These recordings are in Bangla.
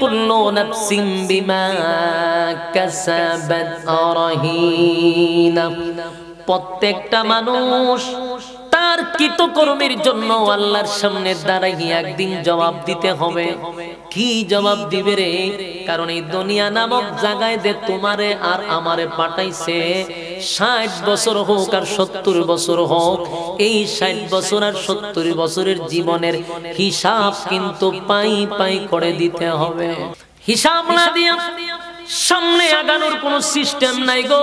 কুল্লু নাফসিন বিমা কাসাবাত রাহিনা। প্রত্যেকটা মানুষ তার কৃতকর্মের জন্য আল্লাহর সামনে দাঁড়াইয়া একদিন জবাব দিতে হবে। কি জবাব দিবে রে? কারণ এই দুনিয়া নামক জায়গায় যে তোমারে আর আমারে পাঠাইছে, 60 বছর হোক আর 70 বছর হোক, এই 60 বছর আর 70 বছরের জীবনের হিসাব কিন্তু পাই পাই করে দিতে হবে। হিসাব না দিয়া সামনে আগানোর কোনো সিস্টেম নাই গো।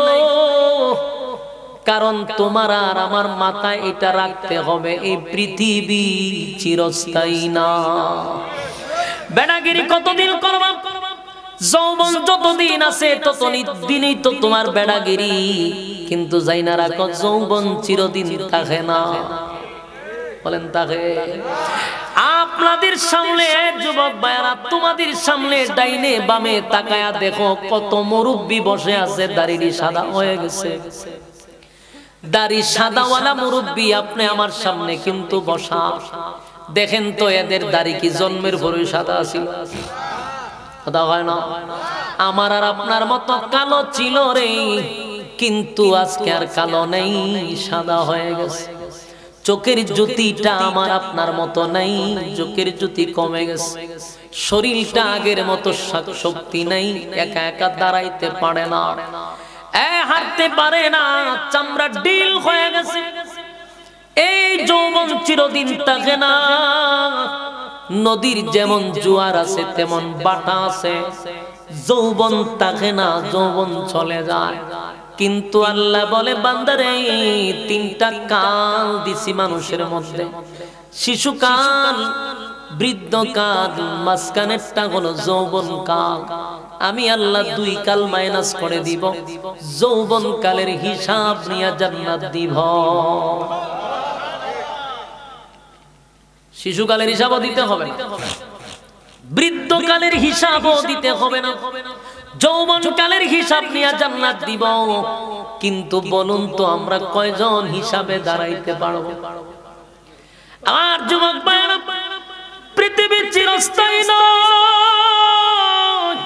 কারণ তোমার আর আমার মাথায় এটা রাখতে হবে, এই পৃথিবী চিরস্থায়ী না। বেড়াগিরি কতদিন করবা? যৌবন যতদিন আছে ততদিনই তো তোমার বেড়াগিরি। কিন্তু যাই না রাখো, যৌবন চিরদিন থাকে না। বলেন থাকে? আপনাদের সামনে যুবক ভাইরা, তোমাদের সামনে ডাইনে বামে তাকায়া দেখো কত মুরব্বি বসে আছে, দাড়ি সাদা হয়ে গেছে। দাড়ি সাদাওয়ালা মুরব্বি আপনি আমার সামনে কিন্তু বসা। দেখেন তো এদের দাড়ি কি জন্মের পরই সাদা ছিল? কথা হয় না? আমার আর আপনার মতো কালো ছিল রে, কিন্তু আজকে আর কালো নেই, সাদা হয়ে গেছে। চোখের জ্যোতিটা আমার আপনার মতো নাই, চোখের জ্যোতি কমে গেছে। শরীরটা আগের মতো শক্তি নাই, একা একা দাঁড়াইতে পারে না, হাঁটতে পারে না, চামড়া ডিল হয়ে গেছে। এই যৌবন চিরদিন থাকে না। নদীর যেমন জোয়ার আছে তেমন বাটা আছে, যৌবন থাকে না, যৌবন চলে যায়। কিন্তু আল্লাহ বলে, বান্দারে, 3টা কাল দিছি মানুষের মধ্যে, শিশুকাল, বৃদ্ধকাল, মাঝখানেরটা হলো যৌবন কাল। আমি আল্লাহ 2 কাল মাইনাস করে দিব, যৌবন কালের হিসাব নিয়ে জান্নাত দিব। শিশুকালের হিসাবও দিতে হবে না, বৃদ্ধকালের হিসাবও দিতে হবে না, যৌবন কালের হিসাব নিয়ে জান্নাত দিব। কিন্তু বলুন তো আমরা কয়জন হিসাবে দাঁড়াইতে পারবো? আর যুবক ভাইরা, পৃথিবী চিরস্থায়ী নয়,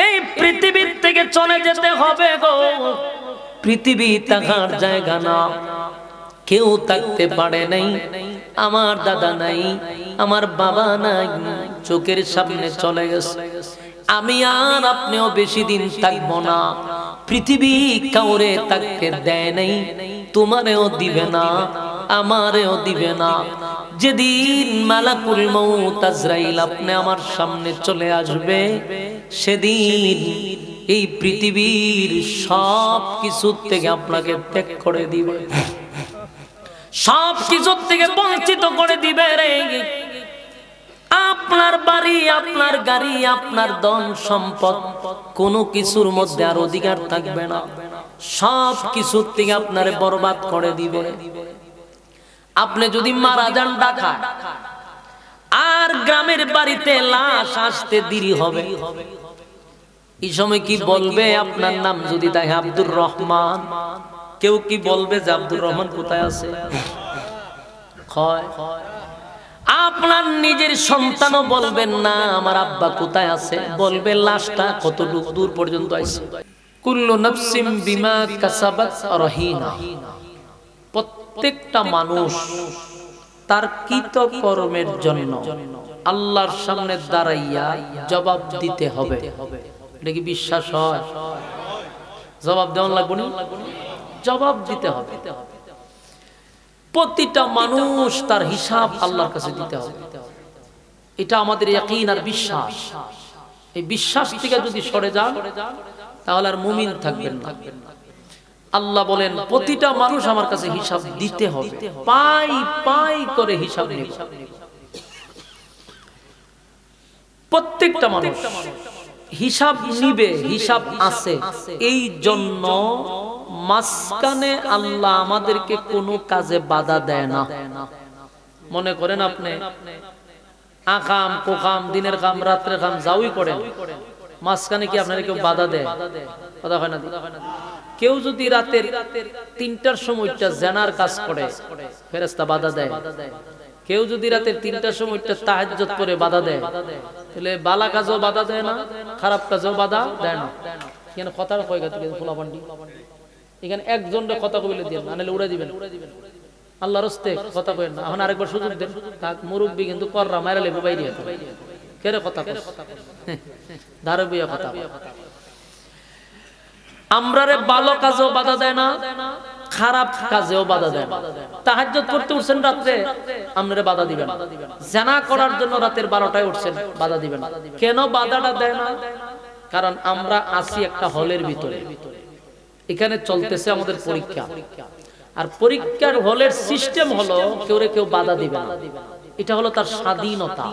এই পৃথিবীর থেকে চলে যেতে হবে গো। পৃথিবী থাকার জায়গা না, কেউ থাকতে পারে নাই। আমার দাদা নাই, আমার বাবা নাই, চোখের সামনে চলে গেছে। আমি আর আপনিও বেশি দিন থাকবো না। পৃথিবী কাউরে থাকতে দেয় নাই, তোমারেও দিবে না, আমারেও দিবে না। যেদিন মালাকুল মউত আজরাইল আপনি আমার সামনে চলে আসবে, সেদিন এই পৃথিবীর সব কিছু থেকে আপনাকে ত্যাগ করে দিবে, সব কিছু থেকে বঞ্চিত করে দিবে রে। আপনার বাড়ি, আপনার গাড়ি, আপনার ধন সম্পদ, কোনো কিছুর মধ্যে আর অধিকার থাকবে না। সব কিছু থেকে আপনারে বরবাদ করে দিবে। আপনি যদি মারা যান ঢাকায়, আর গ্রামের বাড়িতে লাশ আসতে দেরি হবে, এই সময় কি বলবে? আপনার নাম যদি দেখে আব্দুর রহমান, কেউ কি বলবে যে আব্দুর রহমান কোথায় আছে? আপনার নিজের সন্তানও বলবেন না আমার আব্বা কোথায় আছে, বলবে লাশটা কত দূর পর্যন্ত আইছে। কুল্লু নাফসিন বিমা কাসাবাত রাহিনা। প্রত্যেকটা মানুষ তার কৃতকর্মের জন্য আল্লাহর সামনে দাঁড়াইয়া জবাব দিতে হবে। এটা কি বিশ্বাস হয়? জবাব দেওয়া লাগবে না, জবাব দিতে হবে। প্রতিটা মানুষ তার হিসাব আল্লাহর কাছে দিতে হবে। এটা আমাদের ইয়াকিন আর বিশ্বাস। এই বিশ্বাস থেকে যদি সরে যান তাহলে আর মুমিন থাকবেন না। আল্লাহ বলেন প্রতিটা মানুষ আমার কাছে হিসাব দিতে হবে, পাই পাই করে হিসাব নেব। প্রত্যেকটা মানুষ হিসাব নিবে, হিসাব আছে। এই জন্য মাঝখানে আল্লাহ আমাদেরকে কোনো কাজে বাধা দেয় না। মনে করেন আপনি আকাম কোকাম, দিনের কাম রাত্রের কাম যাওই করেন, মাঝখানে কি আপনার কেউ বাধা দেয়? কথা হয় না? কেউ যদি রাতের 3টার সময়টা জেনার কাজ করে, ফেরেশতা বাধা দেয়? কেউ যদি রাতে ৩টার সময় তাহাজ্জুদ করে বাধা দেয় তাহলে বালা কাজেও বাধা দেয় না, খারাপ কাজেও বাধা দেয় না। এখানে কথা কয় গা থেকে ফুলাপান্ডি এখানে একজনের কথা কইলে দিন, নাহলে উড়ে দিবেন। আল্লাহর রাস্তে কথা কইেন না। এখন আরেকবার সুযোগ দেন। তাক মুরব্বি কিন্তু কররা মাইরা লেবু বাইরে কেরে কথা কয় ধারে বইয়া কথা। আমরারে ভালো কাজেও বাধা দেয় না, খারাপ কাজেও বাধা দেয় না। তাহাজ্জুদ করতে উঠছেন রাতে, আপনারে বাধা দিবেন। জিনা করার জন্য রাতের 12টায় উঠছেন, বাধা দিবেন। কেন বাধাটা দেয় না? কারণ আমরা আছি একটা হলের ভিতরে, এখানে চলতেছে আমাদের পরীক্ষা। আর পরীক্ষার হলের সিস্টেম হলো কেউ বাধা দিবে না, এটা হলো তার স্বাধীনতা।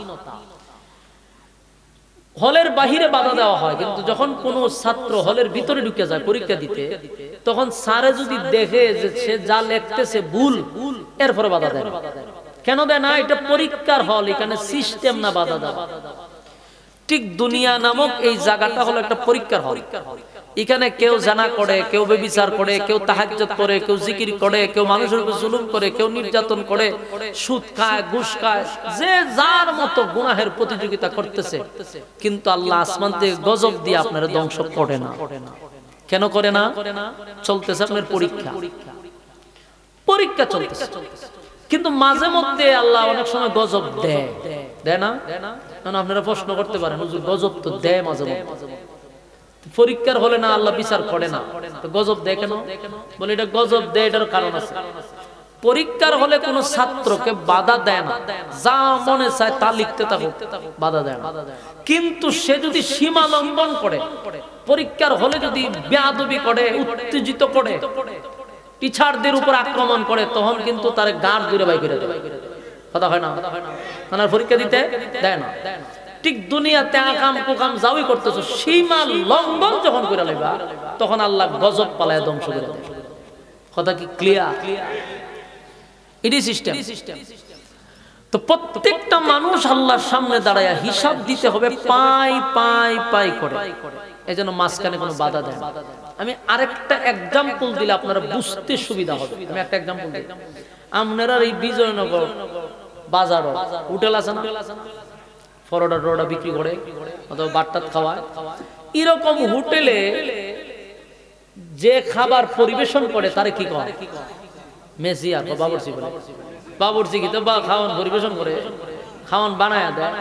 হলের বাহিরে বাধা দেওয়া হয়, কিন্তু যখন কোন ছাত্র হলের ভিতরে ঢুকে যায় পরীক্ষা দিতে, তখন স্যারে যদি দেখে যে সে যা লিখতেছে ভুল, এরপরে বাধা দেয়। কেন দেয় না? এটা পরীক্ষার হল, এখানে সিস্টেম না বাধা দেওয়া। ঠিক দুনিয়া নামক এই জায়গাটা হলো একটা পরীক্ষার হল। এখানে কেউ জানা করে, কেউ ব্যভিচার করে, কেউ তাহাজ্জুদ করে, কেউ জিকির করে, কেউ মানুষের উপর জুলুম করে, কেউ নির্যাতন করে, সুদ খায়, ঘুষ খায়, যে যার মতো গুনাহের প্রতিযোগিতা করতেছে। কিন্তু আল্লাহ আসমান থেকে গজব দিয়ে আপনারা ধ্বংস করে না। কেন করে না? চলতেছে আপনার পরীক্ষা, পরীক্ষা চলতেছে। কিন্তু মাঝে মধ্যে আল্লাহ অনেক সময় গজব দেয়, দেয় না? আপনারা প্রশ্ন করতে পারেন, হুজুর গজব তো দেয় মাঝে মধ্যে, পরীক্ষার হলে না আল্লাহ বিচার করে না, তো গজব দেয় কেন? বলে এটা গজব দেয়, এটার কারণ আছে। পরীক্ষার হলে কোন ছাত্রকে বাধা দেয় না, যা মনে চায় তা লিখতে থাকুক, বাধা দেয় না। কিন্তু সে যদি সীমা লঙ্ঘন করে, পরীক্ষার হলে যদি বেয়াদবি করে, উত্তেজিত করে, টিচারদের উপর আক্রমণ করে, তখন কিন্তু তার গাঁট দূরে বাই করে দেয়। কথা হয় না? তার পরীক্ষা দিতে দেয় না। ঠিক দুনিয়াতে আকাম কুকাম যাওই করতেছো, সীমা লঙ্ঘন যখন করে লইবা, তখন আল্লাহ গজব পালায় ধ্বংস করে দেয়। কথা কি ক্লিয়ার? এটাই সিস্টেম। তো প্রত্যেকটা মানুষ আল্লাহর সামনে দাঁড়ায় হিসাব দিতে হবে, পাই পাই পাই করে। এজন্য মাঝখানে কোনো বাধা দেয় না। আমি আরেকটা এক্সাম্পল দিলে আপনারা বুঝতে সুবিধা হবে। আমি একটা এক্সাম্পল দিই। আপনারা এই বিজয়নগর বাজার হোটেল আছে না, পরোটা টরোটা বিক্রি করে অথবা বাট্টাত খাওয়ায়, এরকম হোটেলে যে খাবার পরিবেশন করে তারে কি কয়? মেসিয়া বা বাবুর্চি বলে। বাবুর্চি কি তো বা খাওয়ান পরিবেশন করে, খাওয়ান বানায়া দেয়।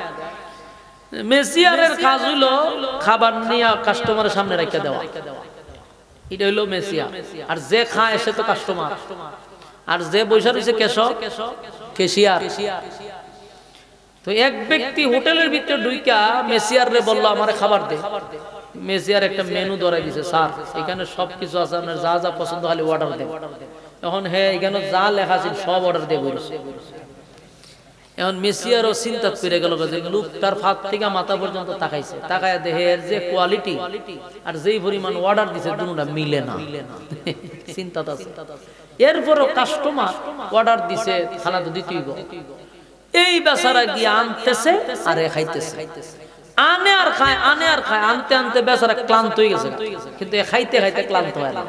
মেসিয়ারের কাজ হইলো খাবার নিয়ে কাস্টমারের সামনে রেখে দেওয়া, এটা হইলো মেসিয়া। আর যে খায় সে তো কাস্টমার, আর যে বৈশা রয়েছে কেশিয়ার। তো এক ব্যক্তি হোটেলের ভিতরে ঢুইকা মেসিয়ারে বললো আমারে খাবার দে। মেসিয়ার একটা মেনু ধরাই দিছে, স্যার এখানে সবকিছু আছে, আপনার যা যা পছন্দ হলে অর্ডার দেন। এখন হ্যাঁ এখানে যা লেখা আছে সব অর্ডার দিয়ে বলছে। এখন মেসিয়ারও চিন্তা করে গেল যে লোকটার ফাঁক থেকে মাথা পর্যন্ত তাকাইছে, তাকায় দেখে এর যে কোয়ালিটি আর যেই পরিমাণ অর্ডার দিছে দুটোটা মিলে না। চিন্তা আছে। এরপরও কাস্টমার অর্ডার দিছে, খানা তো দিতেই গো। এই বেচারা গিয়ে আনতেছে আর খাইতেছে, আনে আর খায়, আনে আর খায়, আনতে আনতে বেচারা ক্লান্ত হয়ে গেছে। কিন্তু খাইতে খাইতে ক্লান্ত হয় না।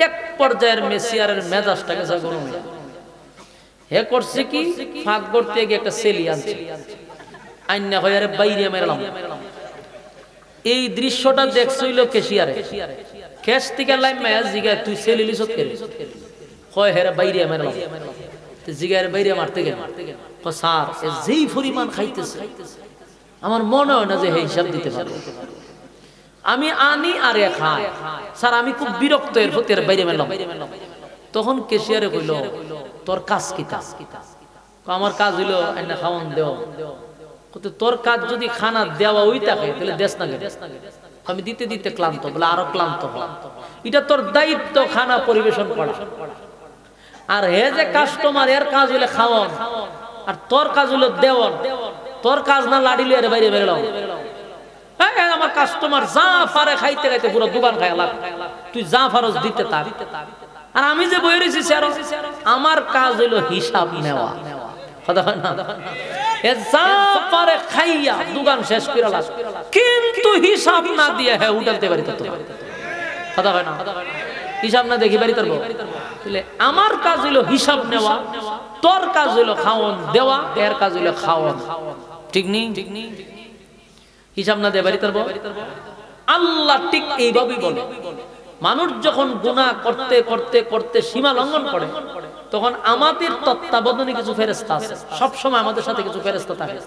এক পর্যায়ের মেসিয়ারের মেজাজটা গেছে গরম হয়ে। হে করছে কি, ফাঁক করতে গিয়ে একটা সেলি আনছে, আইনা হয়ে আরে বাইরে মেরলাম। এই দৃশ্যটা দেখছিল কেশিয়ারে, ক্যাশ থেকে লাইন মায়া জিগা তুই সেলি লিস হয় হেরা বাইরে মেরলাম। জিগার বাইরে মারতে গেল, স্যার যেই পরিমাণ খাইতেছে আমার মনে হয় না যে হিসাব দিতে পারবে। আমি আনি আর খাই, স্যার আমি খুব বিরক্ত এর প্রতি, এর বাইরে মেরলাম। তখন কেশিয়ারে কইল তোর কাজ কি? আমার কাজ হইলো আইনা খাওয়ান দেও। তোর কাজ যদি খানা দেওয়া ওই থাকে তাহলে দেশ না গেলে আমি দিতে দিতে ক্লান্ত, বলে আরো ক্লান্ত হ। এটা তোর দায়িত্ব খানা পরিবেশন করা। আর হে যে কাস্টমার, এর কাজ হইলে খাওয়ান আর তোর কাজ হইলো দেওয়ান। তোর কাজ না লাড়িলে এর বাইরে বেরোলাম। আমার কাস্টমার যা পারে খাইতে খাইতে পুরো দোকান খায়, তুই যা ফারজ দিতে থাক। আর আমি যে বই রয়েছি আমার কাজ হইলো হিসাব নেওয়া। কথা হয় না? যা পারে খাইয়া দোকান শেষ করে কিন্তু হিসাব না দিয়ে হ্যাঁ উঠাতে পারি। কথা হয় না? হিসাব না দেখি বাড়ি করবো। তাহলে আমার কাজ হলো হিসাব নেওয়া, তোর কাজ হলো খাওয়ান দেওয়া, এর কাজ হলো খাওয়ান। ঠিক নেই? হিসাব না দে বাড়ি তার আল্লাহ ঠিক এইভাবেই বলে। মানুষ যখন গুনাহ করতে করতে করতে সীমা লঙ্ঘন করে, তখন আমাদের তত্ত্বাবধানে কিছু ফেরেশতা আছে, সবসময় আমাদের সাথে কিছু ফেরেশতা থাকে।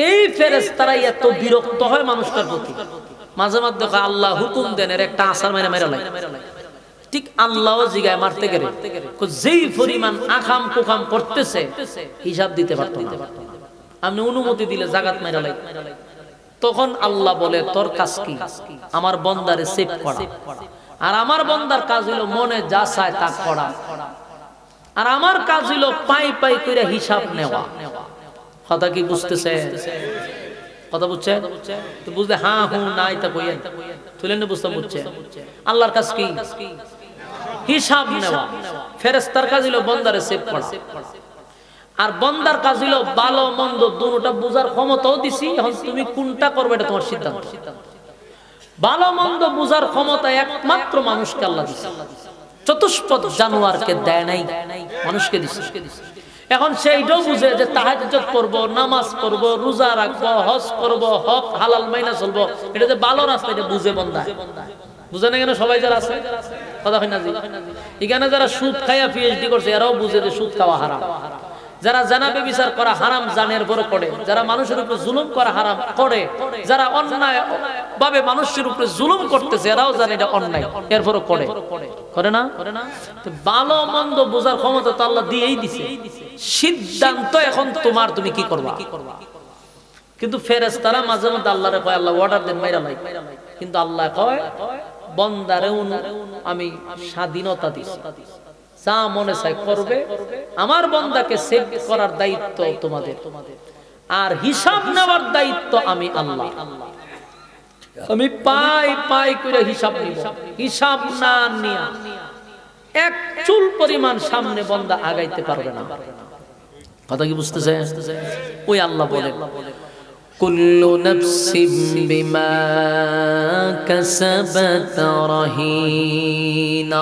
এই ফেরেশতারাই এত বিরক্ত হয় মানুষটার প্রতি, মাঝে মাঝে দেখা আল্লাহ হুকুম দেন এর একটা আসার মেরে মেরে লাই। ঠিক আল্লাহও জিগায় মারতে গেলে যেই পরিমাণ আকাম কুকাম করতেছে হিসাব দিতে পারত না, আপনি অনুমতি দিলে জাগাত মেরে লাই। তখন আল্লাহ বলে তোর কাজ কি? আমার বন্দারে সেভ করা। আর আমার বন্দার কাজ হলো মনে যা চায় তা করা, আর আমার কাজ হলো পাই পাই করে হিসাব নেওয়া। কথা কি বুঝতেছে? কথা বুঝছে তো? বুঝলে হ্যাঁ হুঁ নাই তা কইয়েন তুলেন, বুঝতাম বুঝছে। আল্লাহর কাজ কি? হিসাব নেওয়া। ফেরেশতার কাজ হলো বন্দারে সেভ করা, আর বন্দার কাজ হলো ভালো মন্দ দুটোটা বুঝার ক্ষমতাও দিছি। এখন তুমি কোনটা করবে এটা তোমার সিদ্ধান্ত। ভালো মন্দ বুঝার ক্ষমতা একমাত্র মানুষকে আল্লাহ দিছে, চতুষ্পদ জানোয়ারকে দেয় নাই, মানুষকে দিছে। এখন সেইটাও বুঝে যে তাহাজ্জুদ করব, নামাজ পড়ব, রোজা রাখবো, হজ করব, হক হালাল মাইনা চলবো, এটা যে ভালো রাস্তা এটা বুঝে বন্দা। বুঝে না কেন? সবাই যারা আছে কথা হয় না জি, এখানে যারা সুদ খাইয়া পিএইচডি করছে এরাও বুঝে যে সুদ খাওয়া হারাম। যারা জানাবে বিচার করা হারাম জানের পরে করে, যারা মানুষের উপরে জুলুম করা হারাম করে, যারা অন্যায় ভাবে মানুষের উপরে জুলুম করতেছে এরাও জানে এটা অন্যায়, এরপরে করে করে না? তো ভালো মন্দ বোঝার ক্ষমতা তো আল্লাহ দিয়েই দিছে, সিদ্ধান্ত এখন তোমার, তুমি কি করবা। কিন্তু ফেরেশতারা মাঝে মধ্যে আল্লাহরে কয় আল্লাহ অর্ডার দেন মাইরা লাই, কিন্তু আল্লাহ কয় বন্দারে আমি স্বাধীনতা দিছি, যা মনে চায় করবে। আমার বন্দাকে সেভ করার দায়িত্ব তোমাদের, আর হিসাব নেওয়ার দায়িত্ব আমি আল্লাহ। আমি পাই পাই করে হিসাব নিব, হিসাব না নিয়া এক চুল পরিমাণ সামনে বন্দা আগাইতে পারবে না। কথা কি বুঝতেছে? ওই আল্লাহ বলেন কুল্লু নাফসিন বিমা কাসাবাত রাহিনা।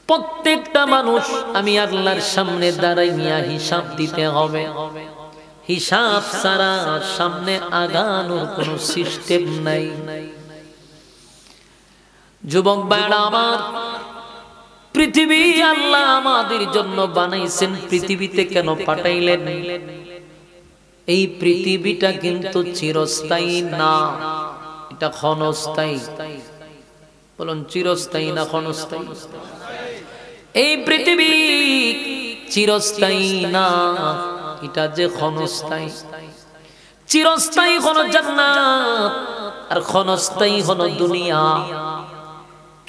প্রত্যেকটা মানুষ আমি আল্লাহর সামনে দাঁড়াইয়া হিসাব দিতে হবে। হিসাব ছাড়া সামনে আগানোর কোনো সিস্টেম নাই। যুবক ভাইরা আমার, পৃথিবী আল্লাহ আমাদের জন্য বানাইছেন, পৃথিবীতে কেন পাঠাইলেন? এই পৃথিবীটা কিন্তু চিরস্থায়ী না, এটা ক্ষণস্থায়ী। বলুন চিরস্থায়ী না ক্ষণস্থায়ী? এই পৃথিবী চিরস্থায়ী না, এটা যে ক্ষণস্থায়ী। চিরস্থায়ী হলো জান্নাত আর ক্ষণস্থায়ী হলো দুনিয়া।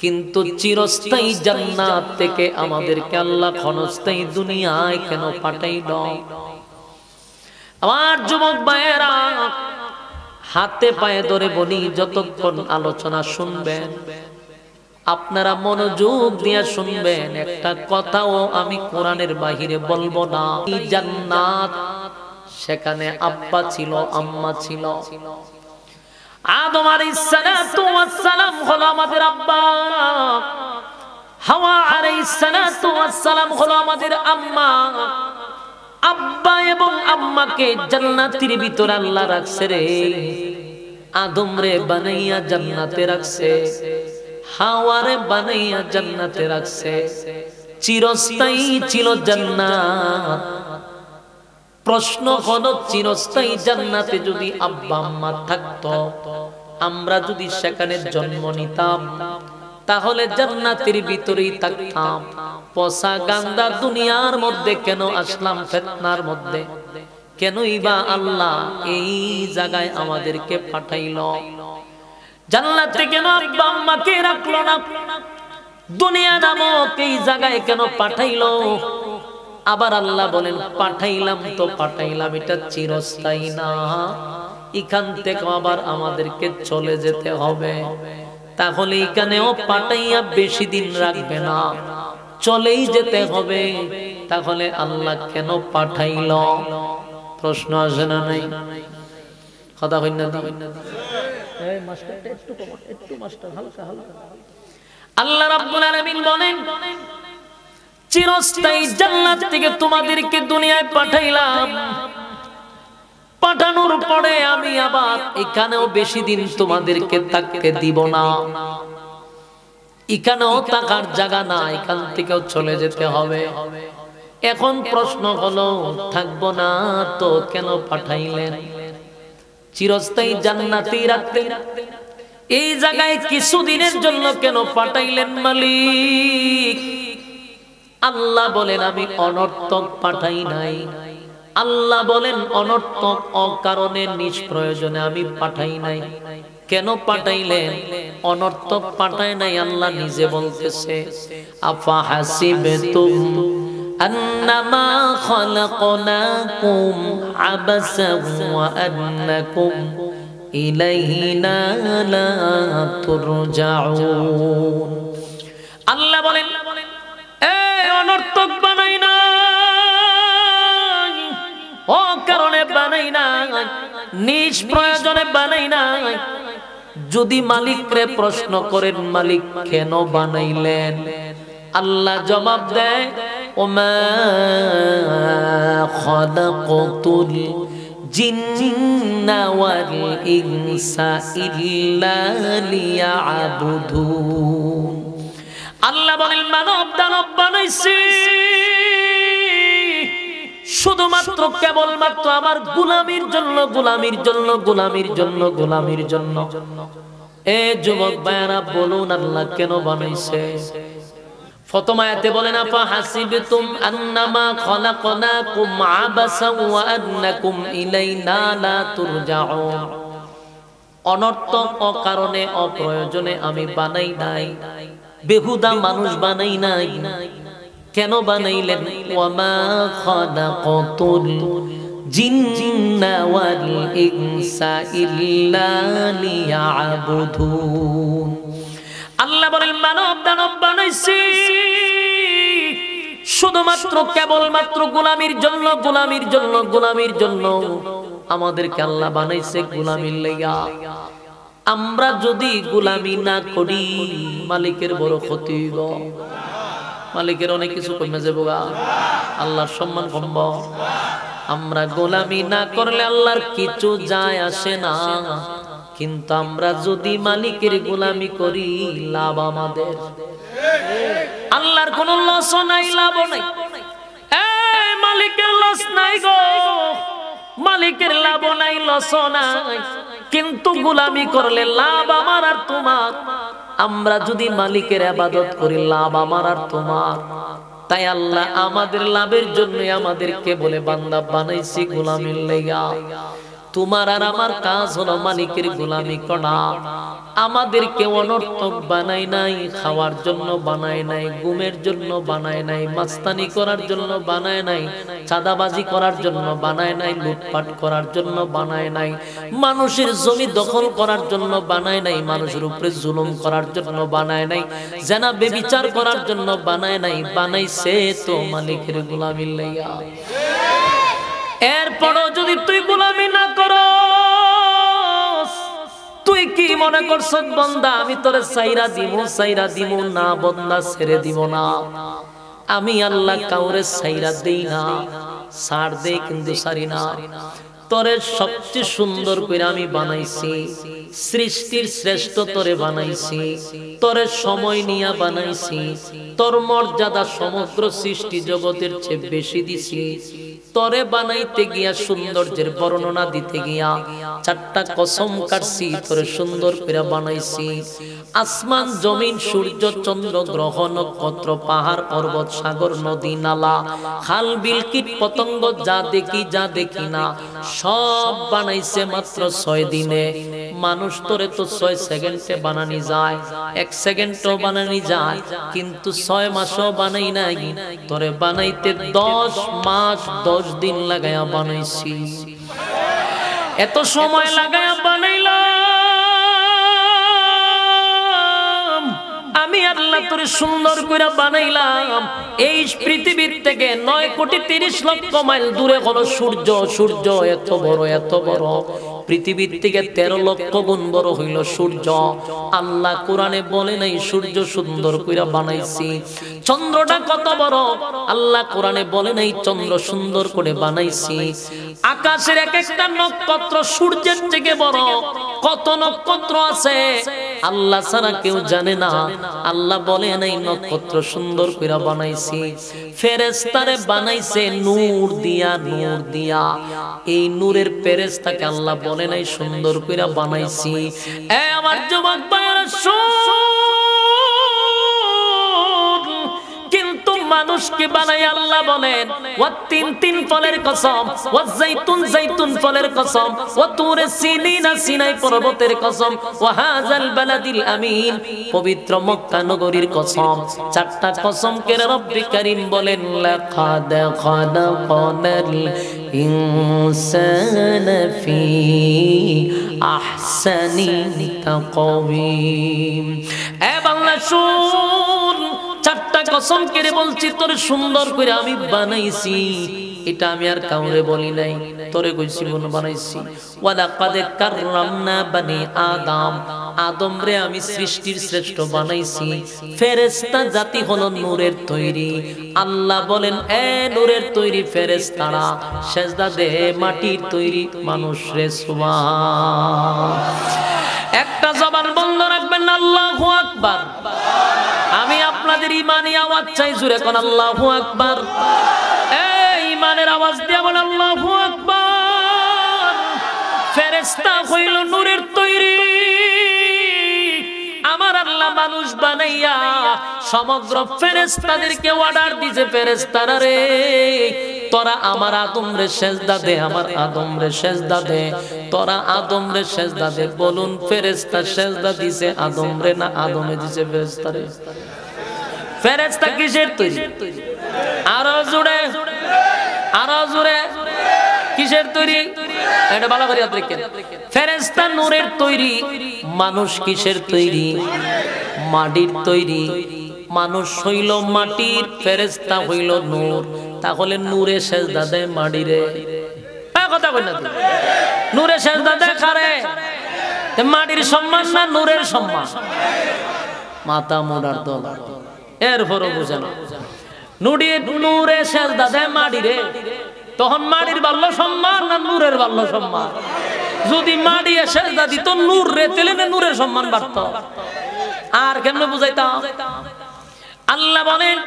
কিন্তু চিরস্থায়ী জান্নাত থেকে আমাদেরকে আল্লাহ ক্ষণস্থায়ী দুনিয়ায় কেন পাঠাইল? আমার যুবক ভাইয়েরা, হাতে পায়ে ধরে বলি, যতক্ষণ আলোচনা শুনবেন আপনারা মনোযোগ দিয়ে শুনবেন, একটা কথাও আমি কোরআনের বাহিরে বলবো না। এই জান্নাত, সেখানে আব্বা ছিল, আম্মা ছিল। আদম আলাইহিস সালাতু ওয়াস সালাম হলো আমাদের আব্বা, হাওয়া আলাইহিস সালাতু ওয়াস সালাম হলো আমাদের আম্মা। আব্বা এবং আম্মাকে জান্নাতের ভিতর আল্লাহ রাখছে রে, আদম রে বানাইয়া জান্নাতে রাখছে, হাওয়ারে বানাইয়া জান্নাতে রাখছে। চিরস্থায়ী ছিল জান্নাত। প্রশ্ন হলো, চিরস্থায়ী জান্নাতে যদি আব্বা আম্মা থাকতো, আমরা যদি সেখানে জন্ম নিতাম, তাহলে জান্নাতের ভিতরেই থাকতাম। পচা গান্দা দুনিয়ার মধ্যে কেন আসলাম? ফিতনার মধ্যে কেনই বা আল্লাহ এই জায়গায় আমাদেরকে পাঠাইলো? জান্নাতে কেন আব্বা আম্মাকে রাখলো না? দুনিয়া নামক এই জায়গায় কেন পাঠাইলো? আবার আল্লাহ বলেন পাঠাইলাম তো পাঠাইলাম, এটা চিরস্থায়ী না, এখান থেকে আবার আমাদেরকে চলে যেতে হবে। তাহলে এখানেও পাঠাইয়া বেশি দিন রাখবে না, চলেই যেতে হবে। তাহলে আল্লাহ কেন পাঠাইল? প্রশ্ন আসে না? নাই কথা হই না? আল্লাহ রাব্বুল আলামিন বলেন চিরস্থায়ী জান্নাত থেকে তোমাদেরকে দুনিয়ায় পাঠাইলাম, পাঠানোর পরে আমি আবার এখানেও বেশি দিন তোমাদেরকে থাকতে দিব না, এখানেও থাকার জায়গা না, এখান থেকেও চলে যেতে হবে। এখন প্রশ্ন হলো থাকবো না তো কেন পাঠাইলেন? চিরস্থায়ী জান্নাতে রাখতে এই জায়গায় কিছুদিনের জন্য কেন পাঠাইলেন মালিক? আল্লাহ বলেন আমি অনর্থক পাঠাই নাই। আল্লাহ বলেন অনর্থক অকারণে নিষ্প্রয়োজনে আমি পাঠাই নাই। কেন পাঠাইলেন? অনর্থক পাঠায় নাই। আল্লাহ নিজে বলতেছে আফা হাসিবতুম আন্নামা খালাকনাকুম আবাসান ওয়া আন্নাকুম ইলাইহিনা লা তুরজাউন। আল্লাহ বলেন অনর্থক বানাই না, অকারণে বানাই না, নিষ্প্রয়োজনে বানাই না। যদি মালিকরে প্রশ্ন করেন মালিক কেন বানাইলেন, আল্লাহ জবাব দেয় ওমা খালাকতুল জিন্না ওয়াল ইনসা ইল্লা লিয়াবুদুন। আল্লাহ বলেন মানব দানব বানাইছি শুধুমাত্র কেবলমাত্র আমার গোলামির জন্য, গোলামির জন্য, গোলামির জন্য, গোলামির জন্য। এ যুবক ভাইরা বলুন আল্লাহ কেন বানাইছে? প্রথম আয়াতে বলেন আফা হাসিবতুম আন্নামা খালাকনাকুম আবাসান ওয়া আন্নাকুম ইলাইনা লা তুরজাউন। অনর্থক অকারণে অপ্রয়োজনে আমি বানাই নাই, বেহুদা মানুষ বানাই নাই। কেন বানাইলেন? ওয়ামা খালাকতুল জিন্না ওয়াল ইনসা ইল্লা লিয়াবুদুন। আল্লাহ বলেন মানব দানব বানাইছি শুধুমাত্র কেবলমাত্র গোলামির জন্য, গোলামির জন্য, গোলামির জন্য। আমাদেরকে আল্লাহ বানাইছে গোলামির লাগা। আমরা যদি গোলামি না করি মালিকের বড় ক্ষতি হইব। মালিকের অনেক কিছু কমে যাবো, আল্লাহর সম্মান কমব। আমরা গোলামি না করলে আল্লাহর কিছু যায় আসে না, কিন্তু আমরা যদি মালিকের গোলামি করি লাভ আমাদের। আল্লাহর কোন লস নাই, লাভ নাই। এই মালিকের লস নাই গো, মালিকের লাভ নাই, লস নাই, কিন্তু গোলামি করলে লাভ আমার আর তোমার। আমরা যদি মালিকের ইবাদত করি লাভ আমার আর তোমার। তাই আল্লাহ আমাদের লাভের জন্য আমাদেরকে বলে বান্দা বানাইছি গোলামির লাগা। তোমার আর আমার কাজ হলো মালিকের গোলামি করা। আমাদেরকে অনর্থক বানাই নাই, খাওয়ার জন্য বানায় নাই, ঘুমের জন্য বানায় নাই, মাস্তানি করার জন্য বানায় নাই, চাঁদাবাজি করার জন্য বানায় নাই, লুটপাট করার জন্য বানায় নাই, মানুষের জমি দখল করার জন্য বানায় নাই, মানুষের উপরে জুলুম করার জন্য বানায় নাই, জেনা বেবিচার করার জন্য বানায় নাই। বানাইছে তো মালিকের গোলামির লাগা। এরপরও যদি তুই গোলামি না করস, তুই কি মনে করছ বন্দা আমি তোরে সাইরা দিব না? বন্দা ছেড়ে দিব না। আমি আল্লাহ কাউরে সাইরা দেই না, ছাড় দেই কিন্তু সারি না। তোরে সবচেয়ে সুন্দর করে আমি বানাইছি, সৃষ্টির শ্রেষ্ঠ তোরে বানাইছি, তোরে সময় নিয়ে বানাইছি, তোর মর্যাদা সমগ্র সৃষ্টি জগতের চেয়ে বেশি দিছি। তোরে বানাইতে গিয়া সৌন্দর্যের বর্ণনা দিতে গিয়া চারটা কসম কাটছি, তোরে সুন্দর করে বানাইছি। আসমান জমিন সূর্য চন্দ্র গ্রহ নক্ষত্র পাহাড় পর্বত সাগর নদী নালা খাল বিল কীট পতঙ্গ যা দেখি যা দেখি না সব বানাইছে মাত্র 6 দিনে। মানুষ তোরে তো 6 সেকেন্ডে বানানি যায়, 1 সেকেন্ডও বানানি যায়, কিন্তু 6 মাসও বানাই নাই। তোরে বানাইতে 10 মাস 10 দিন লাগায়া বানাইছি। এত সময় লাগায়া বানাইলাম, আমি আল্লাহ তোরে সুন্দর করে বানাইলাম। এই পৃথিবীর থেকে 9,30,00,000 মাইল দূরে হলো সূর্য। সূর্য এত বড়, এত বড়, পৃথিবীর থেকে 13 লক্ষ গুণ বড় হইল সূর্য। আল্লাহ কোরআনে বলে নাই সূর্য সুন্দর করে বানাইছি। চন্দ্রটা কত বড়, আল্লাহ কোরআনে বলে নাই চন্দ্র সুন্দর করে বানাইছি। আকাশের এক একটা নক্ষত্র সূর্যের থেকে বড়। কত নক্ষত্র আছে আল্লাহ ছাড়া কেউ জানে না। আল্লাহ বলে নাই নক্ষত্র সুন্দর করে বানাইছি। ফেরেশতারে বানাইছে নূর দিয়া, নূর দিয়া। এই নূরের ফেরেশতাকে আল্লাহ বলে নাই সুন্দর করে বানাইছি। এ আমার যুবক ভাইরা কিন্তু মানুষকে বানাই আল্লাহ বলেন ওয়া তিন ফলের কসম, ওয়া জাইতুন ফলের কসম, ওয়া তুরে সিনিনা সিনাই পর্বতের কসম, ওয়া হাযাল বালাদিল আমিন পবিত্র মক্কা নগরীর কসম। চারটা কসম করে রব্বি কারীম বলেন লাকাদ খালাকানাল ইনসানা ফি আহসানি তাকওয়িম। এ বাংলা শুন, চারটা কসম করে বলছি তোর সুন্দর করে আমি বানাইছি। এটা আমি আর কাউরে বলি নাই, তোরে কইছি মনে বানাইছি। ওয়ালাকাদ কাররামনা বনি আদম, আদম রে আমি সৃষ্টির শ্রেষ্ঠ বানাইছি। ফেরেশতা জাতি হলো নূরের তৈরি। আল্লাহ বলেন এ নূরের তৈরি ফেরেশতারা সেজদা দে মাটির তৈরি মানুষ রে। সুবহান। একটা জবান বন্ধ রাখবেন না, আল্লাহু আকবার। আমি আপনাদের ইমানি আওয়াজ চাই, জোরে কোন আল্লাহু আকবার। এই ইমানের আওয়াজ দিয়ে বল আল্লাহু আকবার। ফেরেশতা হইল নূরের তৈরি। আমার আল্লাহ মানুষ বানাইয়া সমগ্র ফেরেশতাদেরকে অর্ডার দিয়েছে, ফেরেশতারা রে তোরা আমার আদম রে সেজদা দে, আমার আদম রে সেজদা দে, তোরা আদম রে সেজদা দে। বলুন ফেরেশতা সেজদা দিছে আদম রে না আদমে দিছে ফেরেশতা রে? ফেরেশতা কিসের তৈরি? আরো জোরে, আরো জোরে। কিসের তৈরি? এটা ভালো করে দেখেন। ফেরেশতা নূরের তৈরি, মানুষ কিসের তৈরি? মাটির তৈরি। মানুষ হইল মাটির, ফেরেশতা হইল নূর। তাহলে নূরে সেজদা দেয় মাটিরে? কথা কই না তুই? নূরে সেজদা দেয় কারে? মাটির সম্মান না নূরের সম্মান? মাথা মোড়ার দল। এরপরও বুঝে না নূরে সেজদা দেয় মাটিরে, তখন মাটির বাল্য সম্মান না নূরের বাল্য সম্মান? যদি মাটি সেজদা দিত নূর রে, তেলে নূরের সম্মান বাড়ত। আর কেমনে বুঝাইতাম? আল্লাহ বলেন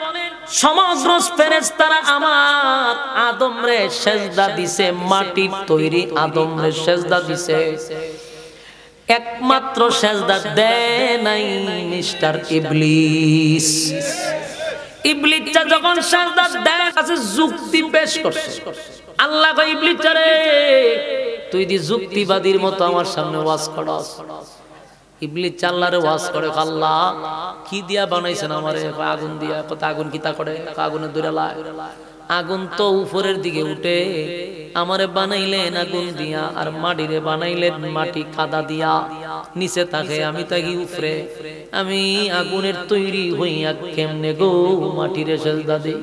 সমগ্র ফেরেশতারা আমার আদম রে সেজদা দিছে, মাটির তৈরি আদম রে সেজদা দিছে। একমাত্র সেজদা দেয় নাই মিস্টার ইবলিস। ইবলিসটা যখন সেজদা দেয় কাছে যুক্তি পেশ করছে। আল্লাহ কয় ইবলিস রে তুই দি যুক্তিবাদীর মতো আমার সামনে ওয়াজ করস। ইবলিস আল্লাহরে ওয়াজ করে, আল্লাহ কি দিয়া বানাইছেন আমারে? আগুন দিয়া। কত আগুন কিতা করে? আগুনে দূরে লাই। আগুন তো উপরের দিকে উঠে, আমারে বানাইলেন আগুন দিয়া, আর মাটিরে বানাইলেন মাটি কাদা দিয়া নিচে থাকে, আমি থাকি উপরে। আমি আগুনের তৈরি হইয়া কেমনে গো মাটিরে সেজদা দেই?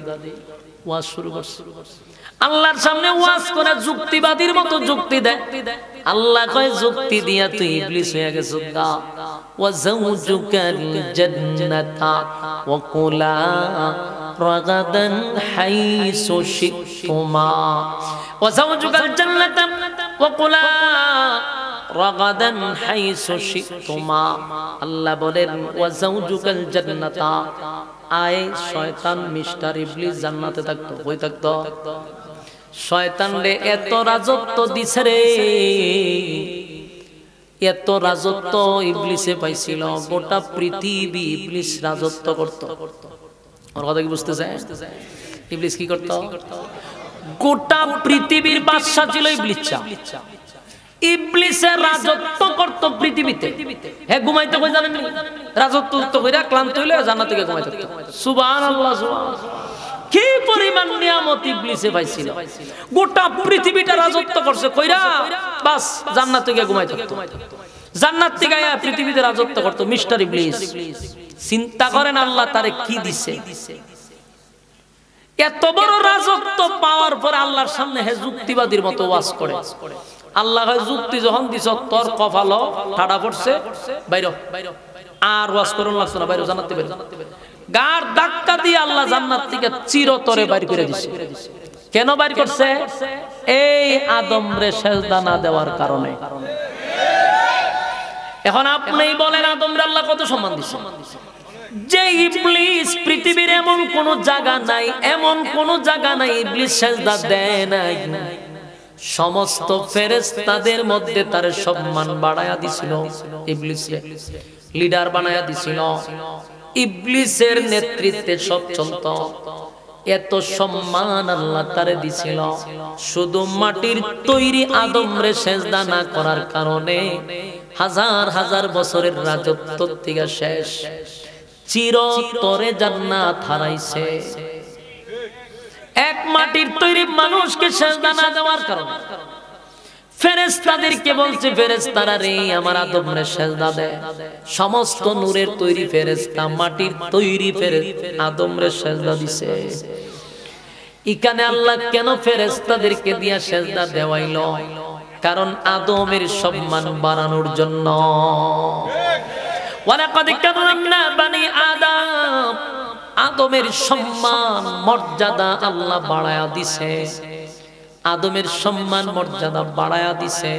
ওয়াজ শুরু করছে। আল্লাহর সামনে ওয়াজ করে যুক্তিবাদীর মতো যুক্তি দেয়। আল্লাহ কয় যুক্তি দিয়া তুই ইবলিস হয়ে গেছিস গা। ওয়া যাওজুকাল জান্নাতা ওয়া কুলা রাগাদান হাইসু শিতুমা। ওয়া যাওজুকাল জান্নাতা ওয়া কুলা রাগাদান হাইসু শিতুমা। আল্লাহ বলেন ওয়া যাওজুকাল জান্নাতা, আয় শয়তান মিস্টার ইবলিস জান্নাতে থাকতো। কই থাকতো? শয়তান রে এত রাজত্ব দিছে রে, এত রাজত্ব ইবলিসে পাইছিল। গোটা পৃথিবী ইবলিস রাজত্ব করত। আমার কথা কি বুঝতেছে? ইবলিস কি করত? গোটা পৃথিবীর বাদশা ছিল ইবলিসটা। ইবলিসের রাজত্ব করত পৃথিবীতে। হে ঘুমাইতে কই জানেন? রাজত্ব কইরা ক্লান্ত হইলে জান্নাতে গিয়ে ঘুমাইতে। সুবহানাল্লাহ, সুবহানাল্লাহ। কি পরিমাণ নিয়ামত ইবলিসে পাইছিল। গোটা পৃথিবীটা রাজত্ব করছে কইরা বাস জান্নাতে গিয়ে ঘুমাইতে। জান্নাত থেকে আয়া পৃথিবীতে রাজত্ব করত মিস্টার ইবলিস। চিন্তা করেন আল্লাহ তারে কি দিছে। এত বড় রাজত্ব পাওয়ার পরে আল্লাহর সামনে হে যুক্তিবাদীর মতো ওয়াজ করে। আল্লাহ যুক্তি যখন দিছ তোর কপাল ঠাডা পড়ছে, বাইরে আর ওয়াজ করুন লাগছে না, বাইরে জান্নাতে বাইরে। গার ধাক্কা দিয়ে আল্লাহ জান্নাত থেকে চিরতরে বাইর করে দিছে। কেন বাইর করছে? এই আদম রে সেজদা না দেওয়ার কারণে। এখন আপনি বলেন আদম রে আল্লাহ কত সম্মান দিছে। যে ইবলিস পৃথিবীর এমন কোন জায়গা নাই, এমন কোন জায়গা নাই ইবলিস সেজদা দেয় নাই। সমস্ত ফেরেশতাদের মধ্যে তার সম্মান বাড়ায়া দিছিল, ইবলিসে লিডার বানায়া দিছিল, ইবলিসের নেতৃত্বে সব চলত। এত সম্মান আল্লাহ তারে দিছিল শুধু মাটির তৈরি আদম রে সেজদা না করার কারণে। হাজার হাজার বছরের রাজত্ব থেকে শেষ, চিরতরে জান্নাত হারাইছে এক মাটির তৈরি মানুষকে সেজদা না দেওয়ার কারণে। ফেরেশতাদেরকে বলছে ফেরেশতারা রে আমার আদম রে সেজদা দে। সমস্ত নূরের তৈরি ফেরেশতা মাটির তৈরি আদম রে সেজদা দিছে। এখানে আল্লাহ কেন ফেরেশতাদেরকে দিয়া সেজদা দেওয়াইল? কারণ আদমের সম্মান বাড়ানোর জন্য। ওয়ালাকাদ কাররামনা বানি আদম, আদমের সম্মান মর্যাদা আল্লাহ বাড়ায়া দিছে। আদমের সম্মান মর্যাদা বাড়ায়া দিছে।